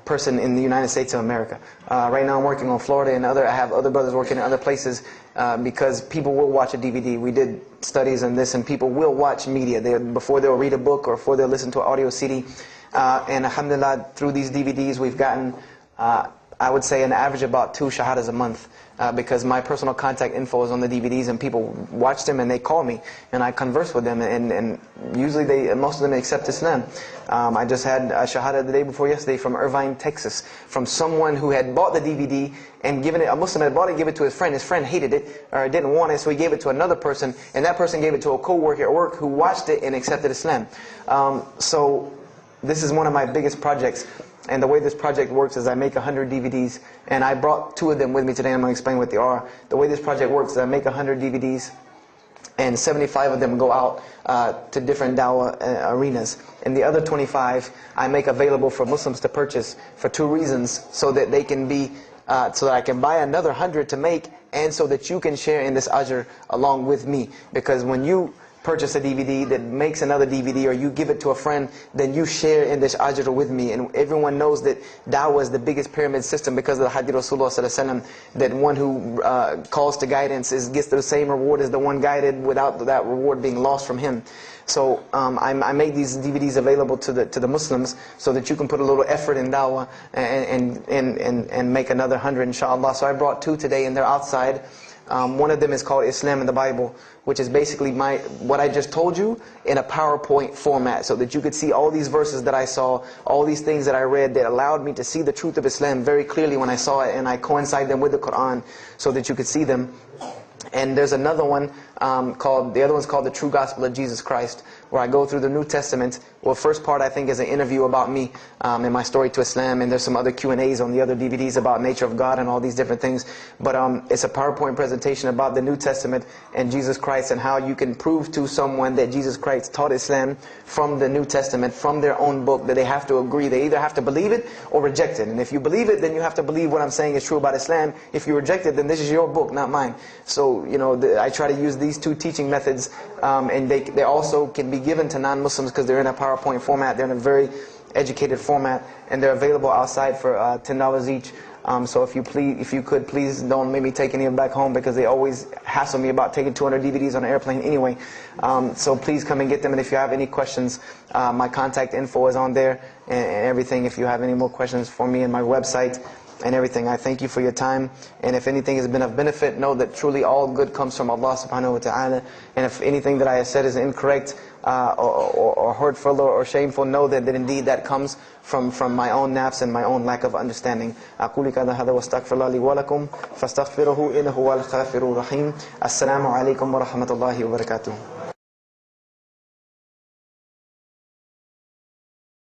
person in the United States of America. Right now I'm working on Florida, and I have other brothers working in other places because people will watch a DVD. We did studies on this, and people will watch media before they'll read a book or before they'll listen to an audio CD. And alhamdulillah, through these DVDs we've gotten, I would say, an average about 2 shahadas a month. Because my personal contact info is on the DVDs, and people watch them and they call me and I converse with them, and usually most of them accept Islam. I just had a shahada the day before yesterday from Irvine, Texas, from someone who had bought the DVD and given it, a Muslim had bought it, gave it to his friend. His friend hated it or didn't want it, so he gave it to another person, and that person gave it to a co-worker at work who watched it and accepted Islam. So this is one of my biggest projects. And the way this project works is I make 100 DVDs, and I brought 2 of them with me today, and I'm going to explain what they are. The way this project works is I make 100 DVDs, and 75 of them go out to different dawah arenas. And the other 25 I make available for Muslims to purchase for 2 reasons: so that they can be, so that I can buy another 100 to make, and so that you can share in this ajr along with me. Because when you purchase a DVD, that makes another DVD, or you give it to a friend, then you share in this ajr with me. And everyone knows that da'wah is the biggest pyramid system because of the hadith Rasulullah sallallahu alaihi wasallam, that one who calls to guidance gets the same reward as the one guided, without that reward being lost from him. So I made these DVDs available to the Muslims so that you can put a little effort in da'wah and make another 100 inshallah. So I brought 2 today, and they're outside. One of them is called Islam in the Bible, which is basically what I just told you in a PowerPoint format, so that you could see all these verses that I saw, all these things that I read that allowed me to see the truth of Islam very clearly when I saw it, and I coincide them with the Quran so that you could see them. And there's another one the other one's called The True Gospel of Jesus Christ, where I go through the New Testament. Well, first part I think is an interview about me and my story to Islam, and there's some other Q&As on the other DVDs about nature of God and all these different things. But it's a PowerPoint presentation about the New Testament and Jesus Christ, and how you can prove to someone that Jesus Christ taught Islam from the New Testament, from their own book, that they have to agree. They either have to believe it or reject it. And if you believe it, then you have to believe what I'm saying is true about Islam. If you reject it, then this is your book, not mine. So, I try to use these 2 teaching methods, and they also can be given to non-Muslims because they're in a PowerPoint format. They're in a very educated format, and they're available outside for $10 each. So if you could, please don't make me take any of them back home, because they always hassle me about taking 200 DVDs on an airplane anyway. So please come and get them. And if you have any questions, my contact info is on there and everything. If you have any more questions for me, and my website and everything. I thank you for your time, and if anything has been of benefit, know that truly all good comes from Allah subhanahu wa ta'ala. And if anything that I have said is incorrect or hurtful or shameful, know that indeed that comes from my own nafs and my own lack of understanding. أقول هذا واستغفر الله لي ولكم فاستغفروه إنه هو الغفور الرحيم. السلام عليكم ورحمة الله وبركاته.